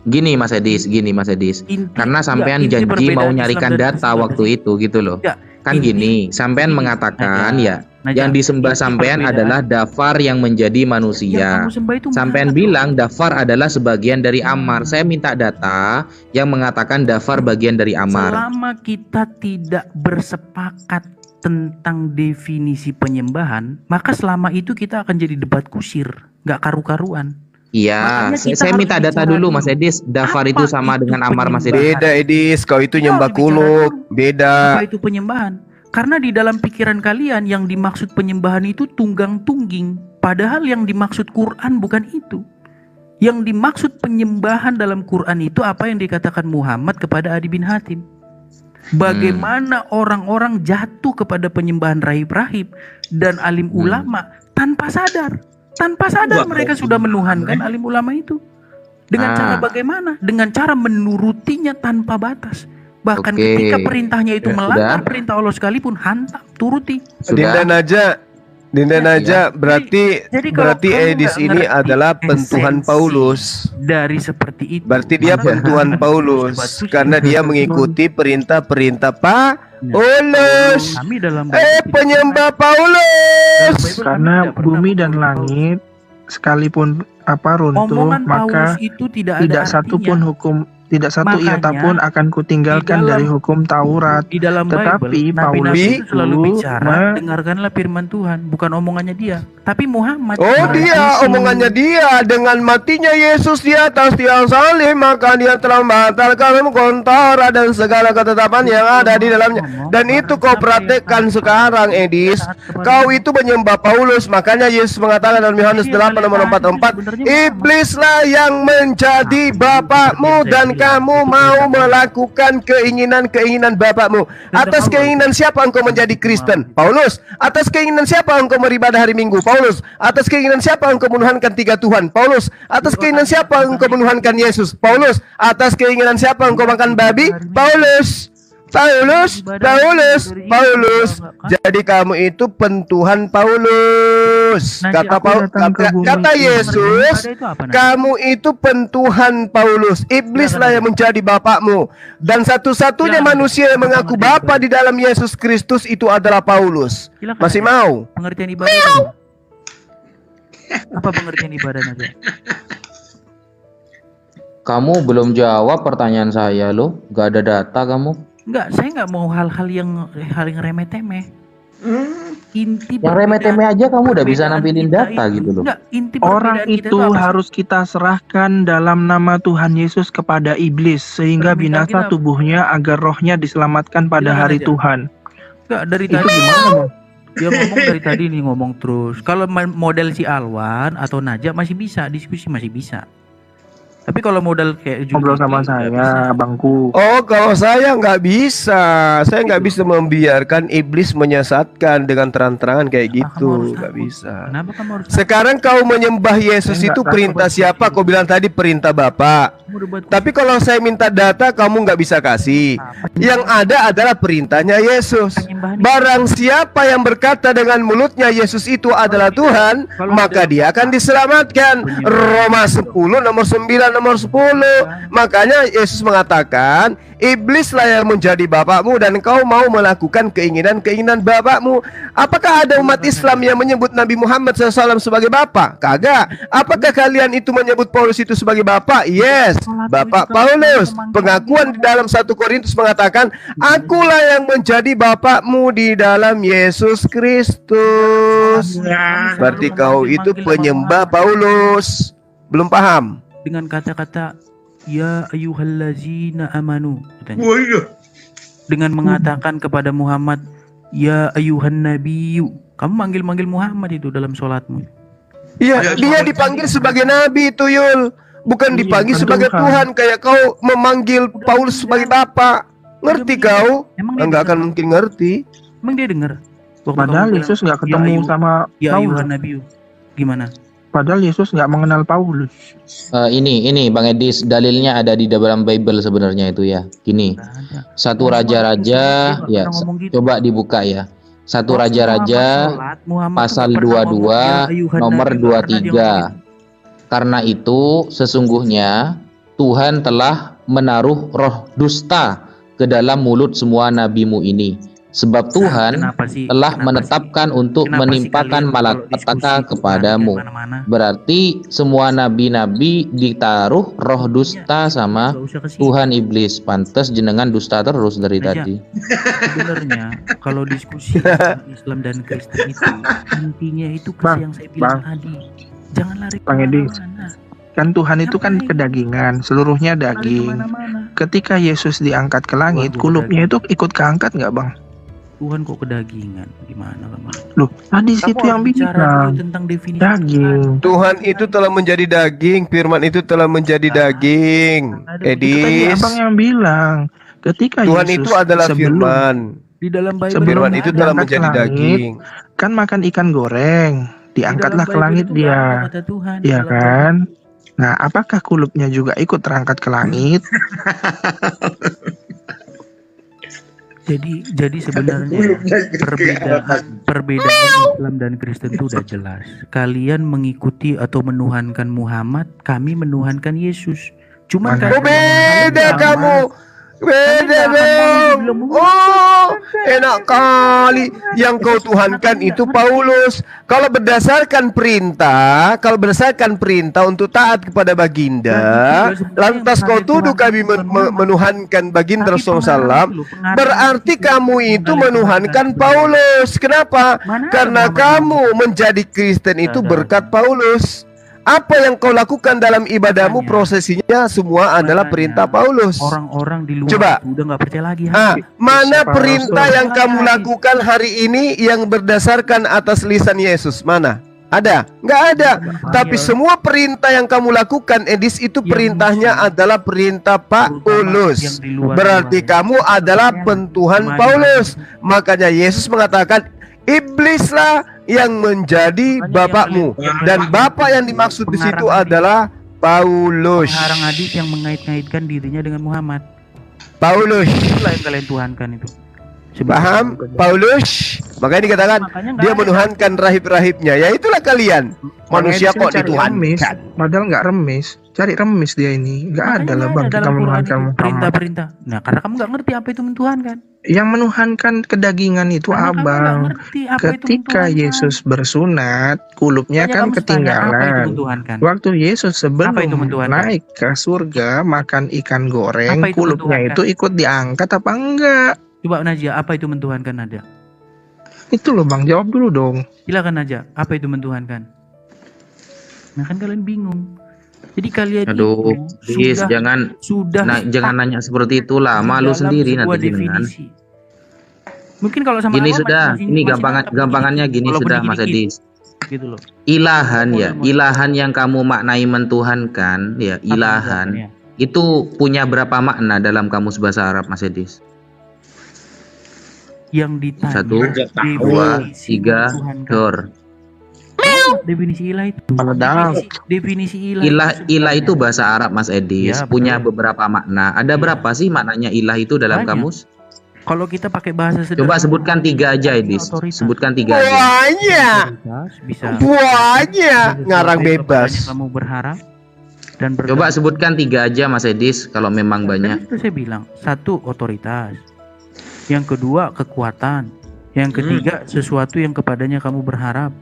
Speaker 9: Gini Mas Edis, karena sampean janji mau nyarikan data waktu itu gitu loh. Kan gini, sampean mengatakan yang disembah sampean adalah dafar yang menjadi manusia. Sampean bilang dafar adalah sebagian dari amar. Saya minta data yang mengatakan dafar bagian dari amar.
Speaker 7: Selama kita tidak bersepakat tentang definisi penyembahan, maka selama itu kita akan jadi debat kusir, nggak karu-karuan.
Speaker 9: Iya, saya minta data dulu Mas Edis. Dafar itu sama dengan amar Mas Edis.
Speaker 4: Beda Edis, kau itu nyembah kulup, beda.
Speaker 7: Apa itu penyembahan? Karena di dalam pikiran kalian yang dimaksud penyembahan itu tunggang tungging, padahal yang dimaksud Quran bukan itu. Yang dimaksud penyembahan dalam Quran itu apa yang dikatakan Muhammad kepada Adi bin Hatim. Bagaimana orang-orang jatuh kepada penyembahan rahib-rahib dan alim ulama tanpa sadar. Tanpa sadar mereka sudah menuhankan alim ulama itu. Dengan cara bagaimana? Dengan cara menurutinya tanpa batas. Bahkan ketika perintahnya itu melanggar perintah Allah sekalipun, hantam, turuti.
Speaker 4: Dinda Najak, berarti Edis ini adalah pentuhan Paulus.
Speaker 7: Dari seperti itu.
Speaker 4: Berarti dia pentuhan Paulus karena dia mengikuti perintah-perintah Paulus. Penyembah Paulus.
Speaker 8: Karena bumi dan langit sekalipun runtuh, maka tidak satu pun hukum, tidak satu iota pun akan kutinggalkan dari hukum Taurat.
Speaker 7: Di dalam
Speaker 8: Tetapi
Speaker 7: Bible,
Speaker 8: Paulus
Speaker 7: Nabi selalu bicara, dengarkanlah firman Tuhan, bukan omongannya dia. Tapi Muhammad.
Speaker 4: Omongannya dia. Dengan matinya Yesus di atas tiang salib, maka dia telah membatalkan hukum Taurat dan segala ketetapan yang ada di dalamnya. Dan itu kau praktekkan sekarang, Edis. Kau itu menyembah Paulus. Makanya Yesus mengatakan dalam Yohanes 8 nomor 44, iblislah yang menjadi bapakmu dan kamu mau melakukan keinginan-keinginan bapakmu. Atas keinginan siapa engkau menjadi Kristen? Paulus. Atas keinginan siapa engkau beribadah hari Minggu? Paulus. Atas keinginan siapa engkau menuhankan 3 Tuhan? Paulus. Atas keinginan siapa engkau menuhankan Yesus? Paulus. Atas keinginan siapa engkau makan babi? Paulus. Jadi kamu itu pentuhan Paulus. Kata Yesus, kamu itu pentuhan Paulus. Iblislah yang menjadi bapakmu. Dan satu-satunya manusia yang mengaku bapa di dalam Yesus Kristus itu adalah Paulus. Masih mau?
Speaker 7: Pengertian ibadah. Apa pengertian ibadah Naja?
Speaker 9: Kamu belum jawab pertanyaan saya loh. Gak ada data kamu.
Speaker 7: Enggak, saya nggak mau hal-hal yang remeh-temeh. Inti
Speaker 9: yang remeh-temeh aja kamu udah bisa nampilin data gitu loh.
Speaker 7: Enggak, inti
Speaker 8: orang itu harus kita serahkan dalam nama Tuhan Yesus kepada iblis sehingga binasa tubuhnya agar rohnya diselamatkan pada hari Tuhan.
Speaker 7: Enggak, dari tadi gimana? Dia ngomong dari tadi nih ngomong terus. Kalau model si Alwan atau Najak masih bisa, diskusi masih bisa. Tapi kalau modal kayak
Speaker 8: ngobrol sama saya, Bangku.
Speaker 4: Oh, kalau saya nggak bisa. Saya nggak bisa membiarkan iblis menyesatkan dengan terang-terangan kayak gitu. Nggak bisa. Sekarang kau menyembah Yesus itu perintah siapa? Kau bilang tadi perintah Bapa. Tapi kalau saya minta data, kamu nggak bisa kasih. Yang ada adalah perintahnya Yesus. Barang siapa yang berkata dengan mulutnya Yesus itu adalah Tuhan, maka dia akan diselamatkan. Roma 10 nomor 9 nomor 10. Makanya Yesus mengatakan, iblislah yang menjadi bapakmu dan kau mau melakukan keinginan-keinginan bapakmu. Apakah ada umat Islam yang menyebut Nabi Muhammad SAW sebagai bapak? Kagak. Apakah kalian itu menyebut Paulus itu sebagai bapak? Yes, Bapak Paulus. Pengakuan di dalam 1 Korintus mengatakan, akulah yang menjadi bapakmu di dalam Yesus Kristus. Berarti kau itu penyembah Paulus. Belum paham?
Speaker 7: Dengan kata-kata ya ayyuhallazina amanu katanya. Dengan mengatakan kepada Muhammad ya ayyuhan nabiyyu. Kamu manggil-manggil Muhammad itu dalam sholatmu.
Speaker 4: Iya, dia dipanggil sebagai nabi itu, Yul. Bukan dipanggil sebagai Tuhan kayak kau memanggil Paulus sebagai bapak. Ngerti kau? Enggak akan mungkin ngerti.
Speaker 7: Emang dia dengar?
Speaker 8: Padahal Yesus nggak ketemu sama
Speaker 7: ya ayyuhan nabiyyu. Gimana?
Speaker 8: Padahal Yesus nggak mengenal Paulus.
Speaker 9: Ini Bang Edis, dalilnya ada di dalam Bible sebenarnya itu ya. Gini, 1 Raja-Raja ya, coba dibuka ya. 1 Raja-Raja pasal 22 nomor 23. Karena itu sesungguhnya Tuhan telah menaruh roh dusta ke dalam mulut semua nabimu ini. Sebab Tuhan telah menetapkan untuk menimpakan malapetaka kepadamu. Berarti semua nabi-nabi ditaruh roh dusta sama Tuhan iblis. Pantes jenengan dusta terus dari tadi.
Speaker 7: Sebenarnya kalau diskusi Islam dan Kristen itu intinya itu yang saya bilang tadi. Jangan lari kemana-mana.
Speaker 8: Kan Tuhan itu kan kedagingan, seluruhnya daging. Ketika Yesus diangkat ke langit, kulupnya itu ikut keangkat nggak, Bang?
Speaker 7: Tuhan kok kedagingan, gimana kamu?
Speaker 8: Loh, tadi situ yang bicara
Speaker 7: tentang definisi
Speaker 4: daging. Tuhan itu telah menjadi daging, firman itu telah menjadi daging. Edis.
Speaker 8: Abang yang bilang, ketika
Speaker 4: Tuhan
Speaker 8: Yesus
Speaker 4: itu adalah firman.
Speaker 7: Di dalam Bible
Speaker 4: firman itu telah menjadi daging.
Speaker 8: Kan makan ikan goreng, diangkatlah ke langit dia. Iya kan? Nah, apakah kulupnya juga ikut terangkat ke langit?
Speaker 7: Jadi sebenarnya perbedaan Islam dan Kristen itu udah jelas. Kalian mengikuti atau menuhankan Muhammad, kami menuhankan Yesus. Cuma
Speaker 4: beda kamu. Beda dong. Oh, enak kali. Yang kau tuhankan itu Paulus. Kalau berdasarkan perintah untuk taat kepada baginda, lantas kau tuduh kami menuhankan baginda Rasulullah SAW, berarti kamu itu menuhankan Paulus. Kenapa? Karena kamu menjadi Kristen itu berkat Paulus. Apa yang kau lakukan dalam ibadahmu, prosesinya semua adalah perintah Paulus.
Speaker 7: Orang-orang di luar
Speaker 4: Coba
Speaker 7: udah nggak percaya lagi.
Speaker 4: Mana perintah yang kamu lakukan hari ini yang berdasarkan atas lisan Yesus? Mana? Ada? Nggak ada. Tapi semua perintah yang kamu lakukan, Edis, itu perintahnya adalah perintah Paulus. Berarti kamu adalah pentuhan Paulus. Makanya Yesus mengatakan, iblislah yang menjadi bapakmu, dan bapak yang dimaksud di situ adalah Paulus.
Speaker 7: Pengarang hadis yang mengait-ngaitkan dirinya dengan Muhammad.
Speaker 4: Paulus.
Speaker 7: Itulah yang kalian tuhankan itu.
Speaker 4: Paham? Paulus. Makanya dikatakan dia menuhankan rahib-rahibnya. Ya itulah kalian. Manusia kok dituhankan.
Speaker 8: Padahal nggak remis. Cari remis dia ini. Nggak ada lah bang kita menuhankan
Speaker 7: perintah-perintah. Nah karena kamu nggak ngerti apa itu menuhankan.
Speaker 8: Yang menuhankan kedagingan itu abang. Ketika Yesus bersunat, kulupnya kan ketinggalan. Waktu Yesus sebelum naik ke surga makan ikan goreng, kulupnya itu ikut diangkat apa enggak?
Speaker 7: Coba Najia, apa itu mentuhankan Najia?
Speaker 8: Itu loh bang, jawab dulu dong.
Speaker 7: Silakan Najia, apa itu mentuhankan? Nah kan kalian bingung. Jadi kalian
Speaker 9: jangan nanya seperti itulah, malu sendiri nanti dengan.
Speaker 7: Mungkin kalau sama
Speaker 9: gini sudah, ini gampangannya gini sudah Mas Edis.
Speaker 7: Gitu loh.
Speaker 9: Ilahan ya, ilahan yang kamu maknai mentuhankan ya, ilahan itu punya berapa makna dalam kamus bahasa Arab Mas Edis?
Speaker 7: Yang ditanya
Speaker 9: 1, 2, 3, dor.
Speaker 7: Definisi ilah itu. Definisi
Speaker 9: Ilah itu bahasa Arab Mas Edis, punya beberapa makna. Ada berapa sih maknanya ilah itu dalam kamus?
Speaker 7: Kalau kita pakai bahasa sederhana.
Speaker 9: Coba sebutkan 3 aja Edis. Sebutkan 3 aja.
Speaker 4: Banyak. Ngarang bebas.
Speaker 7: Kamu berharap dan
Speaker 9: coba sebutkan 3 aja Mas Edis kalau memang banyak.
Speaker 7: Itu saya bilang, 1 otoritas. Yang kedua kekuatan. Yang ketiga sesuatu yang kepadanya kamu berharap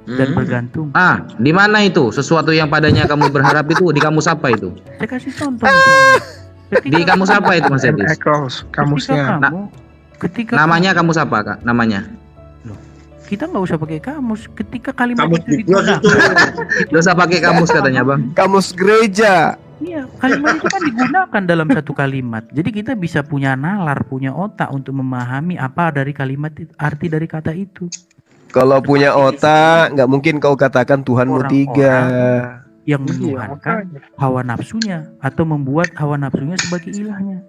Speaker 7: dan bergantung.
Speaker 9: Di mana itu? Sesuatu yang padanya kamu berharap itu di kamus apa itu?
Speaker 7: Saya kasih contoh.
Speaker 9: Di kamus apa itu Mas Edis?
Speaker 8: Kamusnya.
Speaker 9: Namanya kamus apa Kak? Namanya?
Speaker 7: Loh, kita nggak usah pakai kamus. Ketika kalimat itu digunakan.
Speaker 9: Nggak usah pakai kamus katanya Bang.
Speaker 4: Kamus gereja.
Speaker 7: Iya, kalimat itu kan digunakan dalam satu kalimat. Jadi kita bisa punya nalar, punya otak untuk memahami apa dari kalimat itu, arti dari kata itu.
Speaker 4: Kalau punya otak, nggak mungkin kau katakan Tuhanmu 3.
Speaker 7: Yang menuhankan hawa nafsunya atau membuat hawa nafsunya sebagai ilahnya.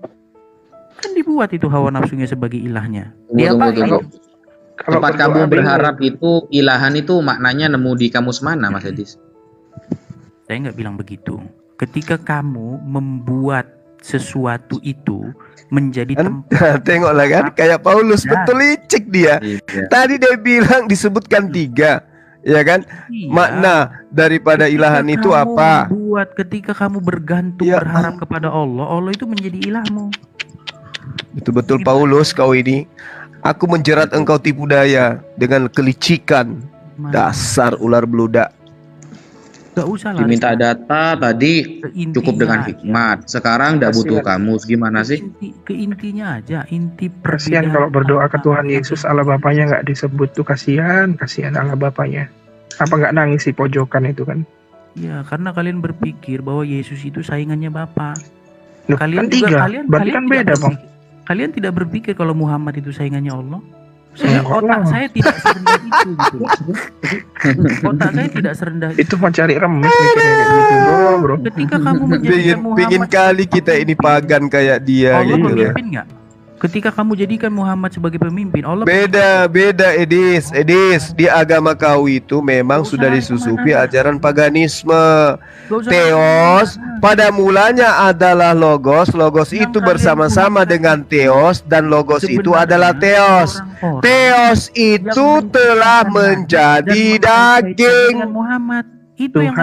Speaker 7: Kan dibuat itu hawa nafsunya sebagai ilahnya.
Speaker 9: Tunggu. Tempat kamu berharap itu ilahan itu maknanya nemu di kamus mana Mas Edis?
Speaker 7: Saya nggak bilang begitu. Ketika kamu membuat sesuatu itu menjadi tempat.
Speaker 4: Tengoklah kan kayak Paulus, betul licik dia. Tadi dia bilang disebutkan 3, ya kan? Makna daripada ilahan itu apa?
Speaker 7: Ketika kamu bergantung berharap kepada Allah, Allah itu menjadi ilahmu.
Speaker 4: Betul-betul Paulus kau ini. Aku menjerat engkau tipu daya dengan kelicikan. Dasar ular beludak.
Speaker 7: Gak usah
Speaker 9: diminta data tadi cukup dengan hikmat. Sekarang tidak butuh kamus. Gimana sih?
Speaker 7: Ke intinya aja, inti
Speaker 8: kasihan kalau berdoa ke Tuhan Yesus Allah Bapaknya nggak disebut tuh, kasihan Allah Bapaknya. Apa nggak nangis di pojokan itu kan?
Speaker 7: Ya karena kalian berpikir bahwa Yesus itu saingannya Bapa.
Speaker 8: Kalian juga, berarti kan beda bang.
Speaker 7: Kalian tidak berpikir kalau Muhammad itu saingannya Allah? Otak saya tidak serendah itu gitu. Otak saya tidak serendah itu.
Speaker 8: Itu mencari remes gitu, bro.
Speaker 7: Ketika kamu menjadikan Muhammad,
Speaker 4: pingin kali kita ini pagan kayak dia
Speaker 7: Allah
Speaker 4: gitu ya.
Speaker 7: Pemimpin nggak? Ketika kamu jadikan Muhammad sebagai pemimpin, Allah
Speaker 4: beda Edis. Di agama kau itu memang sudah disusupi ajaran paganisme. Theos pada mulanya adalah logos itu bersama-sama dengan theos, dan logos itu adalah theos. Theos itu telah menjadi daging.
Speaker 7: Itu yang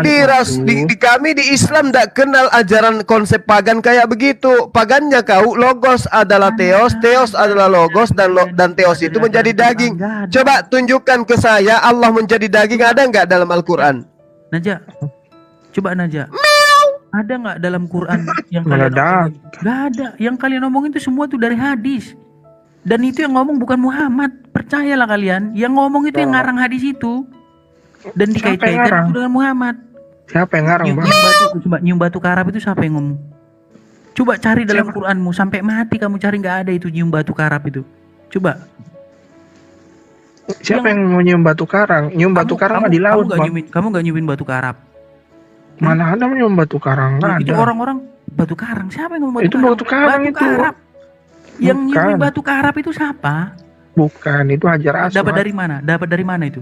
Speaker 4: di kami di Islam tidak kenal ajaran konsep pagan kayak begitu. Pagannya kau logos adalah teos, teos adalah logos, dan teos itu menjadi daging. Coba tunjukkan ke saya Allah menjadi daging ada nggak dalam Al-Quran?
Speaker 7: Naja, coba Naja. Ada nggak dalam Quran yang kalian omongin? Nggak ada. Yang kalian omongin itu semua tuh dari hadis. Dan itu yang ngomong bukan Muhammad. Percayalah kalian. Yang ngomong itu yang ngarang hadis itu. Dan dikait-kaitkan itu dengan Muhammad.
Speaker 8: Siapa yang ngarang, Bang?
Speaker 7: Coba nyium batu karab itu siapa yang ngomong? Coba cari dalam Quranmu sampai mati kamu cari nggak ada itu nyium batu karab itu. Coba.
Speaker 8: Siapa yang mau nyium batu karang? Nyium batu karang mah di laut, Bang.
Speaker 7: Kamu nggak nyiumin batu karab?
Speaker 8: Mana ada nyium batu karang? Nggak
Speaker 7: itu
Speaker 8: ada.
Speaker 7: orang-orang batu karang. Siapa yang ngomong batu
Speaker 8: itu
Speaker 7: karang?
Speaker 8: batu karang
Speaker 7: batu
Speaker 8: itu.
Speaker 7: Karab. Yang
Speaker 8: Bukan.
Speaker 7: nyiumin batu karab itu siapa?
Speaker 8: Bukan, itu Hajar Aswad.
Speaker 7: Dapat dari mana? Dapat dari mana itu?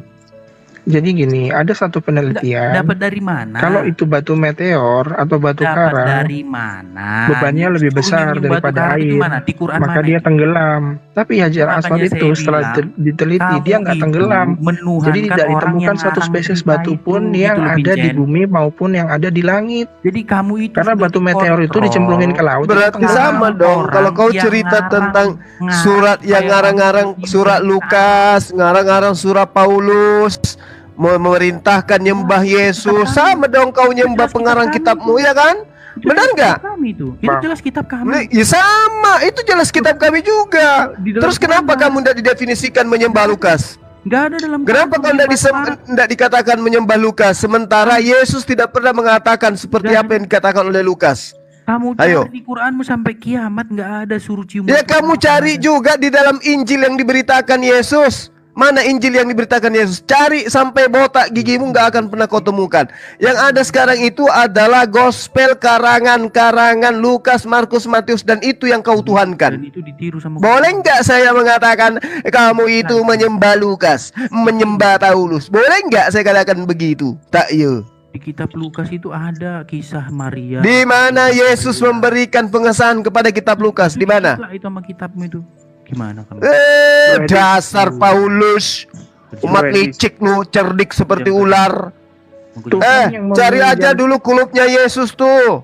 Speaker 8: Jadi gini, ada satu penelitian.
Speaker 7: Dapat dari mana?
Speaker 8: Kalau itu batu meteor atau batu
Speaker 7: dapat
Speaker 8: karang,
Speaker 7: dari mana?
Speaker 8: bebannya lebih besar daripada air.
Speaker 7: Di Quran
Speaker 8: maka
Speaker 7: mana
Speaker 8: dia
Speaker 7: itu?
Speaker 8: tenggelam. Tapi Hajar Aswad itu setelah diteliti dia nggak tenggelam. Jadi tidak ditemukan satu spesies batu pun yang ada di bumi maupun yang ada di langit.
Speaker 7: Jadi kamu itu
Speaker 8: karena batu meteor itu dicemplungin ke laut.
Speaker 4: Berarti sama dong. Kalau kau cerita tentang surat yang ngarang-ngarang surat Lukas, ngarang-ngarang surat Paulus, memerintahkan nyembah Yesus, sama dong kau nyembah pengarang kitabmu, ya kan? Benar nggak?
Speaker 7: Itu jelas kitab kami.
Speaker 4: Ya sama, itu jelas kitab kami juga. Terus kenapa kamu tidak didefinisikan menyembah Lukas?
Speaker 7: Nggak ada dalam.
Speaker 4: Kenapa kau tidak dikatakan menyembah Lukas, sementara Yesus tidak pernah mengatakan seperti apa yang dikatakan oleh Lukas?
Speaker 7: Kamu cari di Quranmu sampai kiamat nggak ada suruh cium.
Speaker 4: Ya kamu cari juga di dalam Injil yang diberitakan Yesus. Mana Injil yang diberitakan Yesus? Cari sampai botak gigimu nggak akan pernah kau temukan. Yang ada sekarang itu adalah gospel karangan-karangan Lukas, Markus, Matius, dan itu yang kau tuhankan.
Speaker 7: Dan itu ditiru sama.
Speaker 4: Boleh nggak saya mengatakan kamu itu menyembah Lukas, menyembah Paulus? Boleh nggak saya katakan begitu? Tak yo.
Speaker 7: Di kitab Lukas itu ada kisah Maria.
Speaker 4: Di mana Yesus memberikan pengesahan kepada kitab Lukas? Di mana?
Speaker 7: Itu sama kitabmu itu. Gimana kamu?
Speaker 4: Dasar Paulus, umat licik lu, cerdik seperti ular. Cari aja dulu kulupnya Yesus tuh.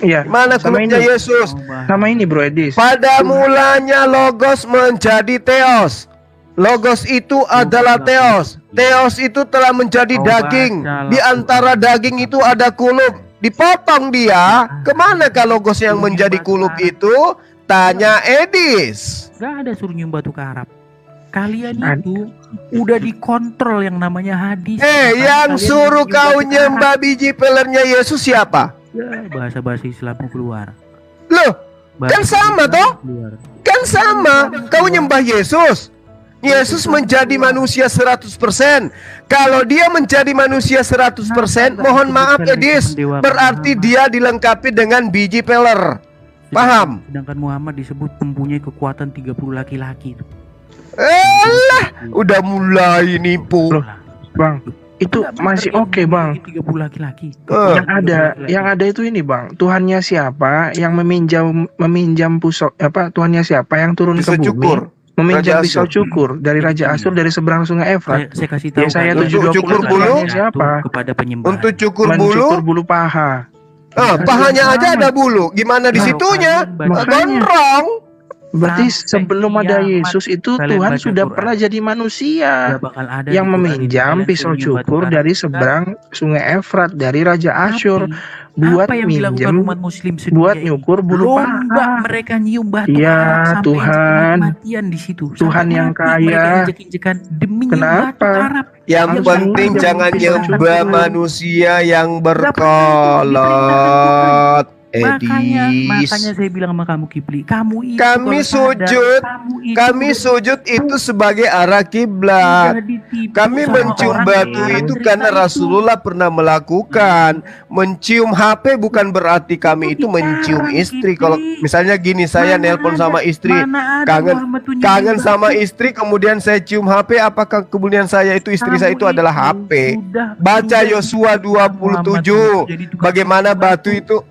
Speaker 8: Iya.
Speaker 4: Mana kulupnya Yesus?
Speaker 8: Sama ini Bro Edis.
Speaker 4: Pada mulanya Logos menjadi Theos. Logos itu adalah Theos. Theos itu telah menjadi daging. Di antara daging itu ada kulup. Dipotong dia. Kemana kalau Logos yang menjadi kulup itu? Tanya Edis.
Speaker 7: Gak ada suruh nyium batu karab. Kalian itu udah dikontrol yang namanya hadis.
Speaker 4: Yang suruh kau nyembah biji pelernya Yesus siapa?
Speaker 7: Ya, bahasa-bahasa Islammu keluar.
Speaker 4: Loh, kan sama toh? Kan sama. Kau nyembah Yesus. Yesus menjadi manusia 100%. Kalau dia menjadi manusia 100%, mohon maaf Edis, berarti dia dilengkapi dengan biji peler. Paham?
Speaker 7: Sedangkan Muhammad disebut mempunyai kekuatan 30 laki-laki itu.
Speaker 4: Udah mulai nipu.
Speaker 8: Loh, Bang, itu masih oke, Bang.
Speaker 7: 30 laki-laki.
Speaker 8: Yang ada itu ini, Bang. Tuhannya siapa yang meminjam pusok Tuhannya siapa yang turun ke bumi? Meminjam pisau cukur dari Raja Asyur dari seberang Sungai Efrat.
Speaker 7: Saya kasih tahu.
Speaker 8: Saya
Speaker 4: cukur bulu
Speaker 8: siapa?
Speaker 7: Kepada penyembah.
Speaker 4: Untuk cukur
Speaker 8: bulu paha.
Speaker 4: Pahanya aja ada bulu. Gimana di situnya? Gondrong.
Speaker 8: Berarti sebelum ada Yesus itu Tuhan sudah pernah jadi manusia yang meminjam pisau cukur dari seberang Sungai Efrat dari Raja Asyur buat minjem, buat nyukur bulu paha.
Speaker 7: Mereka nyium batu
Speaker 8: ya Tuhan,
Speaker 7: di situ.
Speaker 8: Tuhan yang kaya.
Speaker 4: Kenapa? Yang penting jangan nyembah manusia yang berkolot.
Speaker 7: Makanya saya bilang sama kamu Kipli,
Speaker 4: kami sujud itu sebagai arah kiblat. Kami mencium batu itu karena Rasulullah pernah melakukan. Mencium HP bukan berarti kami itu mencium istri. Kalau misalnya gini, saya nelpon sama istri, kangen sama istri, kemudian saya cium HP, apakah kemudian saya itu istri saya itu adalah HP? Baca Yosua 27. Bagaimana batu itu?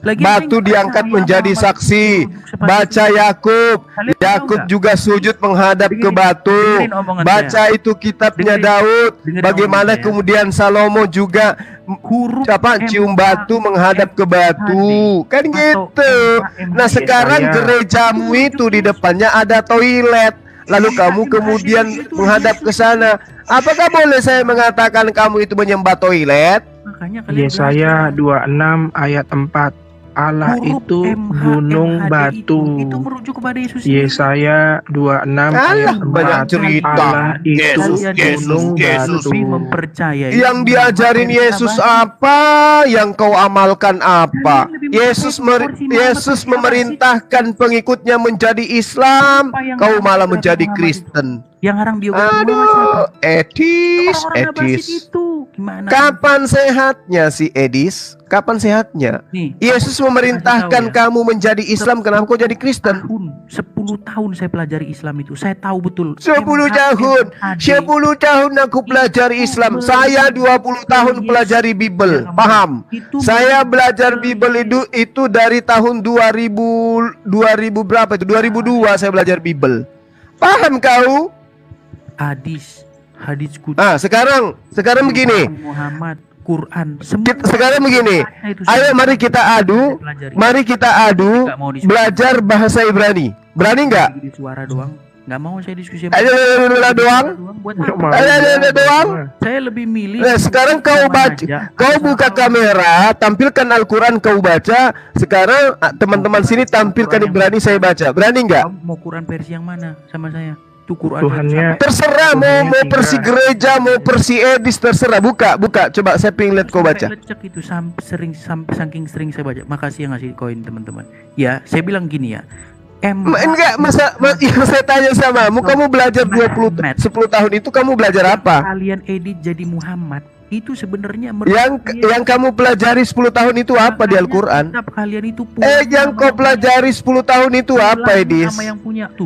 Speaker 4: Batu diangkat menjadi saksi. Baca Yakub. Yakub juga sujud menghadap ke batu. Baca itu kitabnya Daud. Bagaimana kemudian Salomo juga cium batu menghadap ke batu. Kan gitu. Nah sekarang gerejamu itu di depannya ada toilet. Lalu kamu kemudian menghadap ke sana. Apakah boleh saya mengatakan kamu itu menyembah toilet?
Speaker 8: Yesaya 26 ayat 4. Allah itu gunung batu.
Speaker 7: Itu merujuk kepada Yesus.
Speaker 8: Yesaya 26 ayat 4.
Speaker 4: Banyak cerita.
Speaker 8: Allah itu gunung batu.
Speaker 7: Mempercayai.
Speaker 4: Yang diajarin Yesus apa? Yang kau amalkan apa? Yesus memerintahkan pengikutnya menjadi Islam, kau malah menjadi Kristen.
Speaker 7: Yang orang biografi.
Speaker 4: Aduh, Edis. Kapan sehatnya si Edis? Kapan sehatnya? Yesus memerintahkan kamu menjadi Islam, kenapa kau jadi Kristen?
Speaker 7: 10 tahun saya pelajari Islam itu. Saya tahu betul.
Speaker 4: 10 tahun. 10 tahun aku pelajari Islam. Saya 20 tahun pelajari Bible. Paham? Saya belajar Bible itu dari tahun 2000 berapa itu? 2002 saya belajar Bible. Paham kau?
Speaker 7: Hadis kudus.
Speaker 4: Sekarang begini.
Speaker 7: Muhammad, Quran.
Speaker 4: Sekarang begini. Ayo mari kita adu belajar bahasa Ibrani. Berani nggak?
Speaker 7: Suara doang. Nggak mau saya diskusi.
Speaker 4: Ayo doang.
Speaker 7: Saya lebih milih.
Speaker 4: Nah, sekarang kau buka kamera, tampilkan Al-Quran kau baca. Sekarang teman-teman sini tampilkan Ibrani saya baca. Berani nggak?
Speaker 7: Mau Quran versi yang mana sama saya?
Speaker 4: Tuhannya terserah, mau versi gereja, mau versi Edis, terserah. Buka, coba saya pengen lihat kau baca.
Speaker 7: Lecek itu saking sering saya baca. Makasih yang ngasih koin teman-teman. Ya, saya bilang gini ya.
Speaker 4: Enggak, saya tanya samamu, kamu belajar 10 tahun itu kamu belajar apa?
Speaker 7: Kalian edit jadi Muhammad. Itu sebenarnya
Speaker 4: yang kamu pelajari 10 tahun itu apa di Al-Qur'an?
Speaker 7: Kalian itu
Speaker 4: yang kau pelajari 10 tahun itu apa, Edis?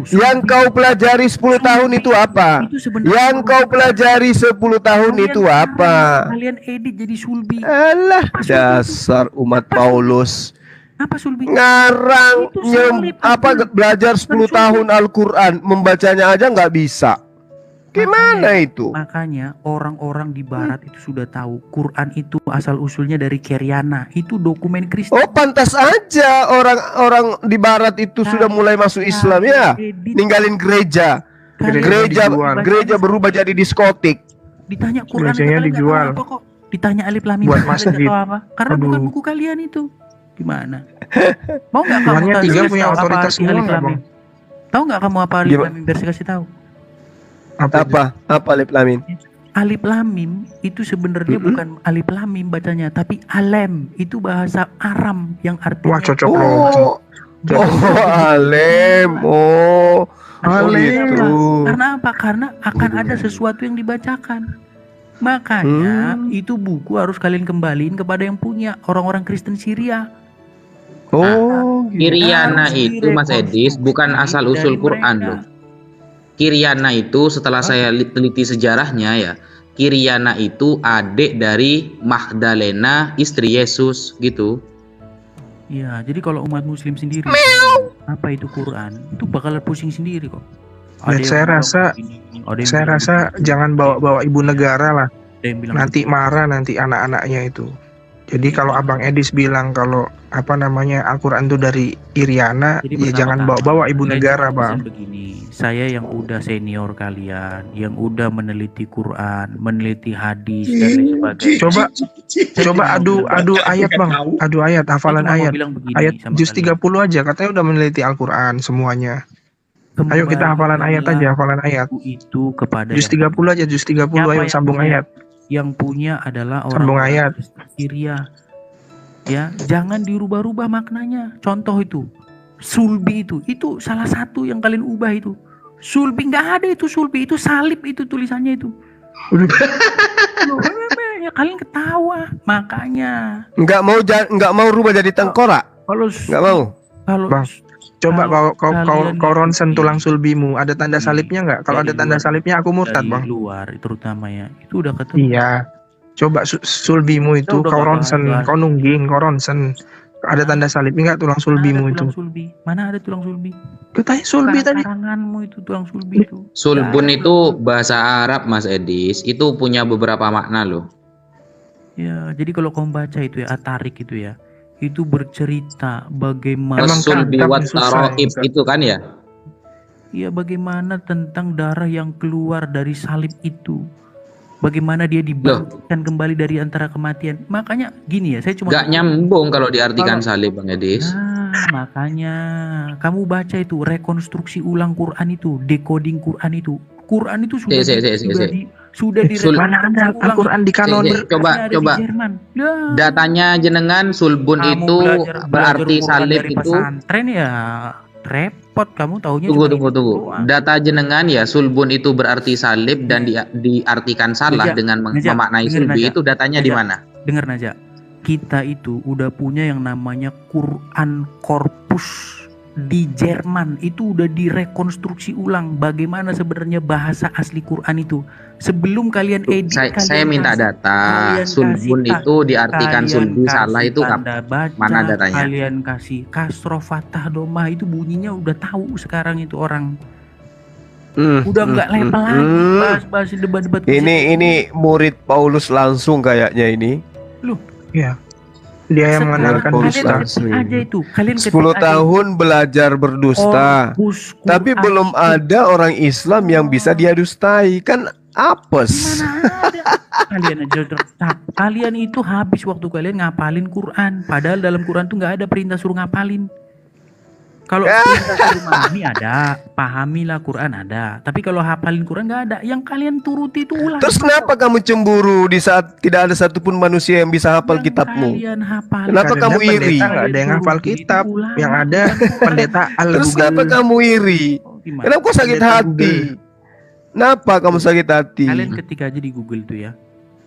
Speaker 4: Yang kau pelajari 10 tahun itu apa? Yang kau pelajari 10 tahun itu apa?
Speaker 7: Kalian edit jadi sulbi.
Speaker 4: Alah, dasar umat Paulus.
Speaker 7: Apa sulbi?
Speaker 4: Ngarang belajar 10 tahun Al-Qur'an, membacanya aja nggak bisa. Gimana itu?
Speaker 7: Makanya orang-orang di barat itu sudah tahu Quran itu asal usulnya dari Kiryana. Itu dokumen Kristen.
Speaker 4: Oh, pantas aja orang-orang di barat itu sudah mulai masuk Islam ya. Ninggalin gereja. Gereja berubah jadi diskotik.
Speaker 7: Ditanya Quran
Speaker 8: dijual.
Speaker 7: Apa kok? Ditanya alif lam mim apa? Karena bukan buku kalian itu. Gimana? Mau nggak kamu
Speaker 8: tahu? Punya otoritas semua nggak, Bang?
Speaker 7: Tahu nggak kamu apa alif lam mim? Biar saya kasih tahu.
Speaker 4: Apa alif lam mim?
Speaker 7: Alif lam mim itu sebenarnya bukan alif lam mim bacanya, tapi alem. Itu bahasa Aram yang artinya.
Speaker 8: Wah, cocok
Speaker 4: alem. Alem.
Speaker 7: Karena apa? Karena akan ada sesuatu yang dibacakan. Makanya itu buku harus kalian kembaliin kepada yang punya, orang-orang Kristen Syria.
Speaker 9: Kiryana itu Mas Edis bukan asal usul Quran loh. Kiryana itu setelah saya teliti sejarahnya ya, Kiryana itu adik dari Magdalena, istri Yesus gitu.
Speaker 7: Iya, jadi kalau umat muslim sendiri apa itu Quran, itu bakal pusing sendiri kok.
Speaker 8: Dan saya rasa jangan bawa-bawa ibu negara lah. Nanti marah nanti anak-anaknya itu. Jadi kalau Abang Edis bilang kalau Al-Quran itu dari Kiryana, ya jangan bawa-bawa ibu negara, Bang.
Speaker 7: Begini, saya yang udah senior kalian, yang udah meneliti Quran, meneliti hadis dan lain sebagainya.
Speaker 8: Coba adu ayat, Bang. Adu ayat, hafalan ayat. Ayat juz 30 aja, katanya udah meneliti Al-Quran semuanya. Ayo kita hafalan ayat aja, hafalan ayat.
Speaker 7: Itu kepada
Speaker 8: juz 30 aja, juz 30 ayo sambung ayat.
Speaker 7: Yang punya adalah orang Syria. Ya, jangan dirubah-rubah maknanya. Contoh itu, sulbi itu salah satu yang kalian ubah itu. Sulbi nggak ada itu sulbi, itu salib itu tulisannya itu. Ya kalian ketawa, makanya.
Speaker 4: Nggak mau rubah jadi tengkorak. Nggak mau.
Speaker 8: Coba kau ronsen tulang sulbimu, ada tanda salibnya nggak? Kalau ada tanda salibnya aku murtad, Bang.
Speaker 7: Di luar terutama ya, itu udah ketemu.
Speaker 8: Iya. Coba sulbimu itu kau ronsen, kau nungging, kau ronsen. Ada tanda salib enggak tulang sulbimu itu?
Speaker 7: Sulbi. Mana ada tulang sulbi?
Speaker 8: Katanya sulbi tadi.
Speaker 7: Karanganmu itu tulang sulbi itu.
Speaker 9: Sulbun itu bahasa Arab Mas Edis, itu punya beberapa makna loh.
Speaker 7: Ya, jadi kalau kamu baca itu ya, At-Tarik itu ya, itu bercerita bagaimana
Speaker 9: Sulbi wat taroib itu kan ya?
Speaker 7: Iya, bagaimana tentang darah yang keluar dari salib itu. Bagaimana dia dibangkitkan kembali dari antara kematian. Makanya gini ya, saya cuma
Speaker 9: gak nyambung kalau diartikan salib Bang Edis.
Speaker 7: Nah, makanya kamu baca itu rekonstruksi ulang Quran itu, decoding Quran itu. Quran itu sudah
Speaker 8: mana ada Al-Quran di kanon.
Speaker 9: Coba datanya jenengan sulbun itu berarti salib itu.
Speaker 7: Pesantren ya repot kamu taunya.
Speaker 9: Tunggu. Data jenengan ya sulbun itu berarti salib dan diartikan salah dengan memaknai sulbi itu datanya di mana?
Speaker 7: Dengar Naja, kita itu udah punya yang namanya Quran Corpus di Jerman, itu udah direkonstruksi ulang bagaimana sebenarnya bahasa asli Quran itu. Sebelum kalian edit,
Speaker 9: saya minta data sulbun itu diartikan sulbi salah itu mana datanya?
Speaker 7: Kalian kasih kasroh fathah domah itu bunyinya udah tahu sekarang itu orang. Udah nggak level lagi bahas debat-debat.
Speaker 4: Ini murid Paulus langsung kayaknya ini.
Speaker 7: Loh,
Speaker 8: ya. Dia yang mengandalkan dusta.
Speaker 7: Aja itu. Kalian
Speaker 4: 10 tahun belajar berdusta, tapi belum ada orang Islam yang bisa dia dustai. Kan apes.
Speaker 7: Kalian aja kalian itu habis waktu kalian ngapalin Quran. Padahal dalam Quran tuh nggak ada perintah suruh ngapalin. Kalau perintah suruh memahami ada, pahamilah Quran ada. Tapi kalau hafalin Quran nggak ada. Yang kalian turuti itu ulang.
Speaker 4: Terus kenapa kamu cemburu di saat tidak ada satupun manusia yang bisa hafal kitabmu? Kenapa kamu iri?
Speaker 8: Nggak ada yang hafal kitab. Yang ada pendeta
Speaker 4: Terus kenapa kamu iri? Kenapa kau sakit hati? Kenapa kamu sakit hati?
Speaker 7: Kalian ketik aja di Google tuh ya,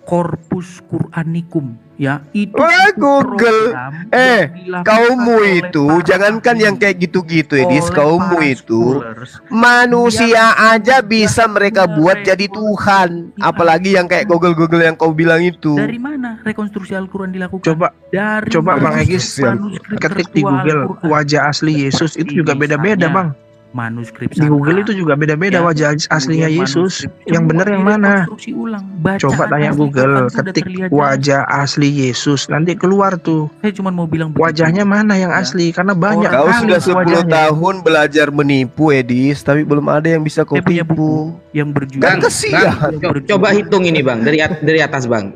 Speaker 7: Corpus Quranicum ya, itu
Speaker 4: Google. Kaummu itu jangankan yang kayak gitu-gitu Edis, kaummu itu manusia aja bisa mereka buat jadi Tuhan, apalagi yang kayak Google yang kau bilang itu.
Speaker 7: Dari mana rekonstruksi Al-Quran dilakukan?
Speaker 8: Coba Bang Egis ketik di Google wajah asli Yesus, itu juga beda-beda Bang.
Speaker 7: Manuskrip
Speaker 8: di Google itu juga beda-beda ya, wajah aslinya Yesus. Yang benar yang mana? Coba tanya Google, ketik wajah asli Yesus, nanti keluar tuh.
Speaker 7: Saya cuma mau bilang
Speaker 8: wajahnya mana yang asli, karena banyak.
Speaker 4: Kau sudah 10 tahun belajar menipu Edis, tapi belum ada yang bisa kau tipu.
Speaker 7: Yang berjudul.
Speaker 9: Bang, coba hitung ini Bang, dari atas Bang.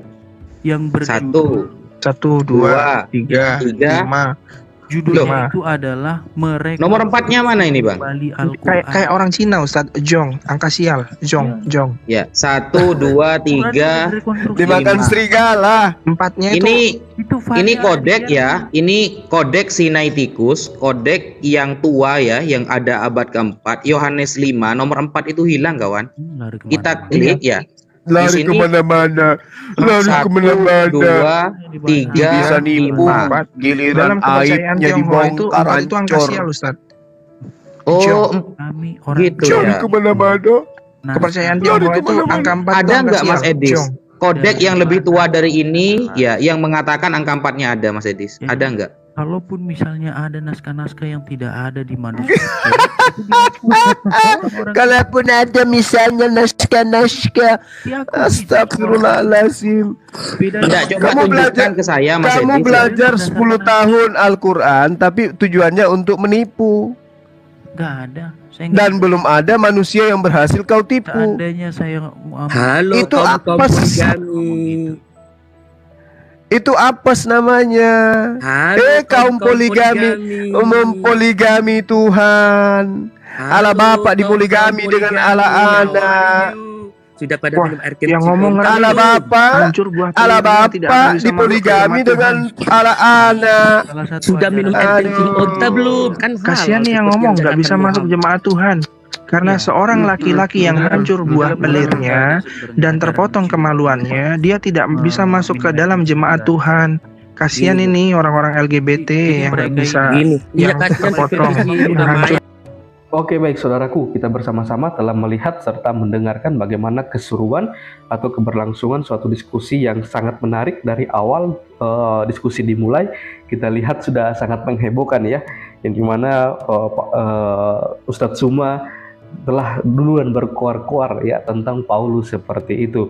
Speaker 7: Yang berjudul
Speaker 8: 1, 2, 3, 5.
Speaker 7: Judulnya itu adalah mereka.
Speaker 9: Nomor 4-nya mana ini Bang?
Speaker 8: Kayak orang Cina Ustadz, Jong, angka sial, Jong.
Speaker 9: Ya, 1, 2, 3.
Speaker 4: Dimakan serigala.
Speaker 8: 4-nya
Speaker 9: ini kodek ya. Ini kodek Sinaiticus, kodek yang tua ya, yang ada abad ke-4. Yohanes 5, nomor 4 itu hilang kawan. Kita klik ya.
Speaker 4: Lari kemana-mana,
Speaker 9: 1, 2, 3,
Speaker 4: bisa nipu,
Speaker 8: 4.
Speaker 4: Giliran aibnya dibongkar
Speaker 8: itu angka sial Ustaz.
Speaker 9: Oh, gitu ya.
Speaker 4: Kemana-mana.
Speaker 8: Kepercayaan Tionghoa itu angka 4.
Speaker 9: Ada nggak Mas Edis? Kodek yang lebih tua dari ini ya, yang mengatakan angka 4-nya ada Mas Edis. Ada nggak?
Speaker 7: Kalaupun misalnya ada naskah-naskah yang tidak ada di manuskrip,
Speaker 4: kalaupun ada misalnya naskah-naskah, astagfirullahaladzim.
Speaker 9: Kamu belajar ke saya, Mas Edis.
Speaker 4: Kamu belajar 10 tahun Al-Quran, tapi tujuannya untuk menipu.
Speaker 7: Gak ada.
Speaker 4: Dan belum ada manusia yang berhasil kau tipu.
Speaker 7: Seandainya saya
Speaker 10: Halo,
Speaker 4: itu apes. Itu apes namanya. Kaum poligami, mempoligami Tuhan. Ala bapak dipoligami dengan ala anak.
Speaker 10: Sudah pada minum air kencing.
Speaker 8: Yang ngomong
Speaker 4: ala bapak dipoligami dengan ala anak.
Speaker 10: Sudah minum air kencing onta belum? Kan
Speaker 8: kasihan nih yang ngomong nggak bisa masuk jemaat Tuhan. Karena seorang laki-laki yang hancur buah pelirnya dan terpotong kemaluannya, dia tidak bisa masuk ke dalam jemaat Tuhan. Kasihan ini orang-orang LGBT yang nggak bisa, yang terpotong, yang hancur.
Speaker 1: Oke, baik saudaraku, kita bersama-sama telah melihat serta mendengarkan bagaimana keseruan atau keberlangsungan suatu diskusi yang sangat menarik dari awal diskusi dimulai. Kita lihat sudah sangat menghebohkan ya, yang dimana Ustadz Suma telah duluan berkuar-kuar ya tentang Paulus seperti itu.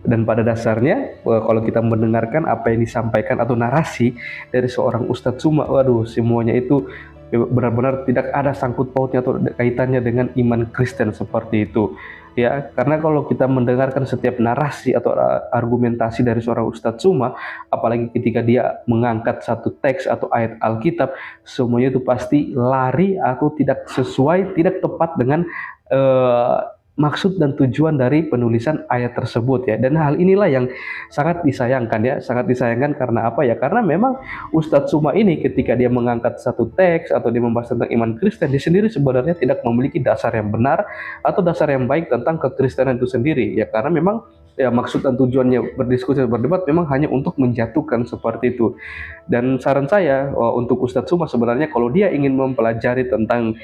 Speaker 1: Dan pada dasarnya kalau kita mendengarkan apa yang disampaikan atau narasi dari seorang Ustadz Suma, waduh, semuanya itu benar-benar tidak ada sangkut pautnya atau kaitannya dengan iman Kristen seperti itu ya. Karena kalau kita mendengarkan setiap narasi atau argumentasi dari seorang Ustadz Suma, apalagi ketika dia mengangkat satu teks atau ayat Alkitab, semuanya itu pasti lari atau tidak sesuai, tidak tepat dengan maksud dan tujuan dari penulisan ayat tersebut ya. Dan hal inilah yang sangat disayangkan ya, sangat disayangkan karena apa ya? Karena memang Ustadz Suma ini ketika dia mengangkat satu teks atau dia membahas tentang iman Kristen, dia sendiri sebenarnya tidak memiliki dasar yang benar atau dasar yang baik tentang kekristenan itu sendiri ya. Karena memang ya maksud dan tujuannya berdiskusi berdebat memang hanya untuk menjatuhkan seperti itu. Dan saran saya untuk Ustadz Suma sebenarnya kalau dia ingin mempelajari tentang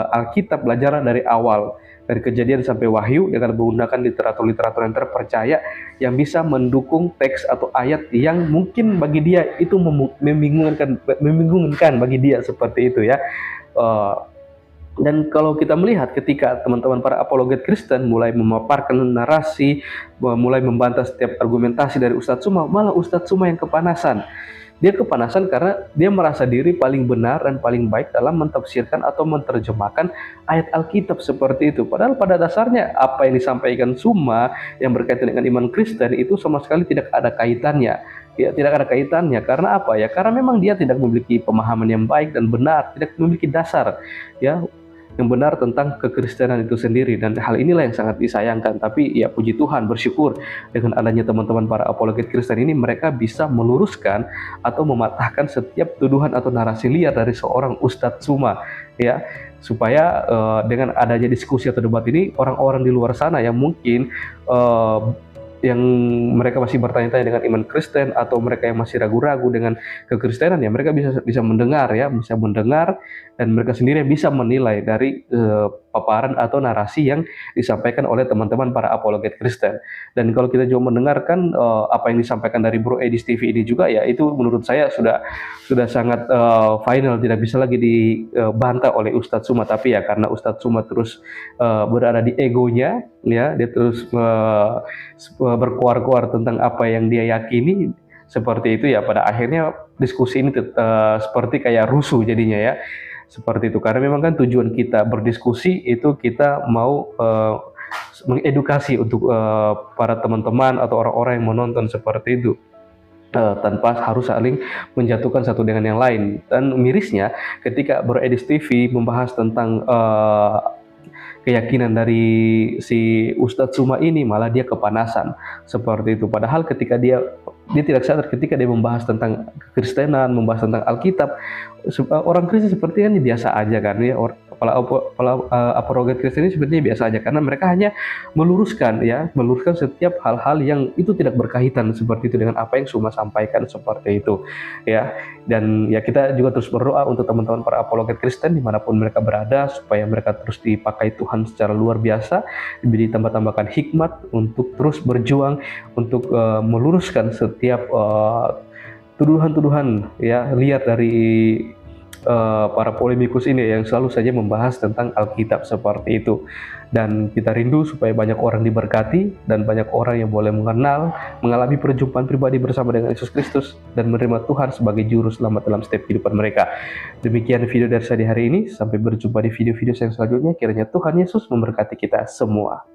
Speaker 1: Alkitab, belajar dari awal, dari Kejadian sampai Wahyu dengan menggunakan literatur-literatur yang terpercaya yang bisa mendukung teks atau ayat yang mungkin bagi dia itu membingungkan bagi dia seperti itu ya. Dan kalau kita melihat ketika teman-teman para apologet Kristen mulai memaparkan narasi, mulai membantah setiap argumentasi dari Ustadz Suma, malah Ustadz Suma yang kepanasan. Dia kepanasan karena dia merasa diri paling benar dan paling baik dalam mentafsirkan atau menerjemahkan ayat Alkitab seperti itu. Padahal pada dasarnya apa yang disampaikan Suma yang berkaitan dengan iman Kristen itu sama sekali tidak ada kaitannya. Ya, tidak ada kaitannya. Karena apa ya? Karena memang dia tidak memiliki pemahaman yang baik dan benar, tidak memiliki dasar ya yang benar tentang kekristenan itu sendiri. Dan hal inilah yang sangat disayangkan. Tapi ya puji Tuhan, bersyukur dengan adanya teman-teman para apologet Kristen ini, mereka bisa meluruskan atau mematahkan setiap tuduhan atau narasi liar dari seorang Ustadz Suma ya, supaya dengan adanya diskusi atau debat ini, orang-orang di luar sana yang mungkin yang mereka masih bertanya-tanya dengan iman Kristen atau mereka yang masih ragu-ragu dengan kekristenan ya, mereka bisa mendengar ya, bisa mendengar, dan mereka sendiri bisa menilai dari paparan atau narasi yang disampaikan oleh teman-teman para apologet Kristen. Dan kalau kita juga mendengarkan apa yang disampaikan dari Bro Edis TV ini juga ya, itu menurut saya sudah sangat final, tidak bisa lagi dibantah oleh Ustadz Suma. Tapi ya karena Ustadz Suma terus berada di egonya ya, dia terus berkuar-kuar tentang apa yang dia yakini seperti itu ya, pada akhirnya diskusi ini seperti kayak rusuh jadinya ya, seperti itu. Karena memang kan tujuan kita berdiskusi itu kita mau mengedukasi untuk para teman-teman atau orang-orang yang menonton seperti itu, tanpa harus saling menjatuhkan satu dengan yang lain. Dan mirisnya ketika Bro Edis TV membahas tentang keyakinan dari si Ustadz Suma ini, malah dia kepanasan seperti itu. Padahal ketika dia tidak sadar, ketika dia membahas tentang kekristenan, membahas tentang Alkitab, orang Kristen sepertinya biasa aja kan ya. Apologet Kristen ini sebenarnya biasa aja, karena mereka hanya meluruskan setiap hal-hal yang itu tidak berkaitan seperti itu dengan apa yang Suma sampaikan seperti itu ya. Dan ya kita juga terus berdoa untuk teman-teman para apologet Kristen dimanapun mereka berada, supaya mereka terus dipakai Tuhan secara luar biasa, diberi tambah-tambahkan hikmat untuk terus berjuang untuk meluruskan setiap tuduhan-tuduhan ya liar dari para polemikus ini yang selalu saja membahas tentang Alkitab seperti itu. Dan kita rindu supaya banyak orang diberkati dan banyak orang yang boleh mengalami perjumpaan pribadi bersama dengan Yesus Kristus dan menerima Tuhan sebagai juru selamat dalam setiap kehidupan mereka. Demikian video dari saya di hari ini, sampai berjumpa di video-video saya selanjutnya. Kiranya Tuhan Yesus memberkati kita semua.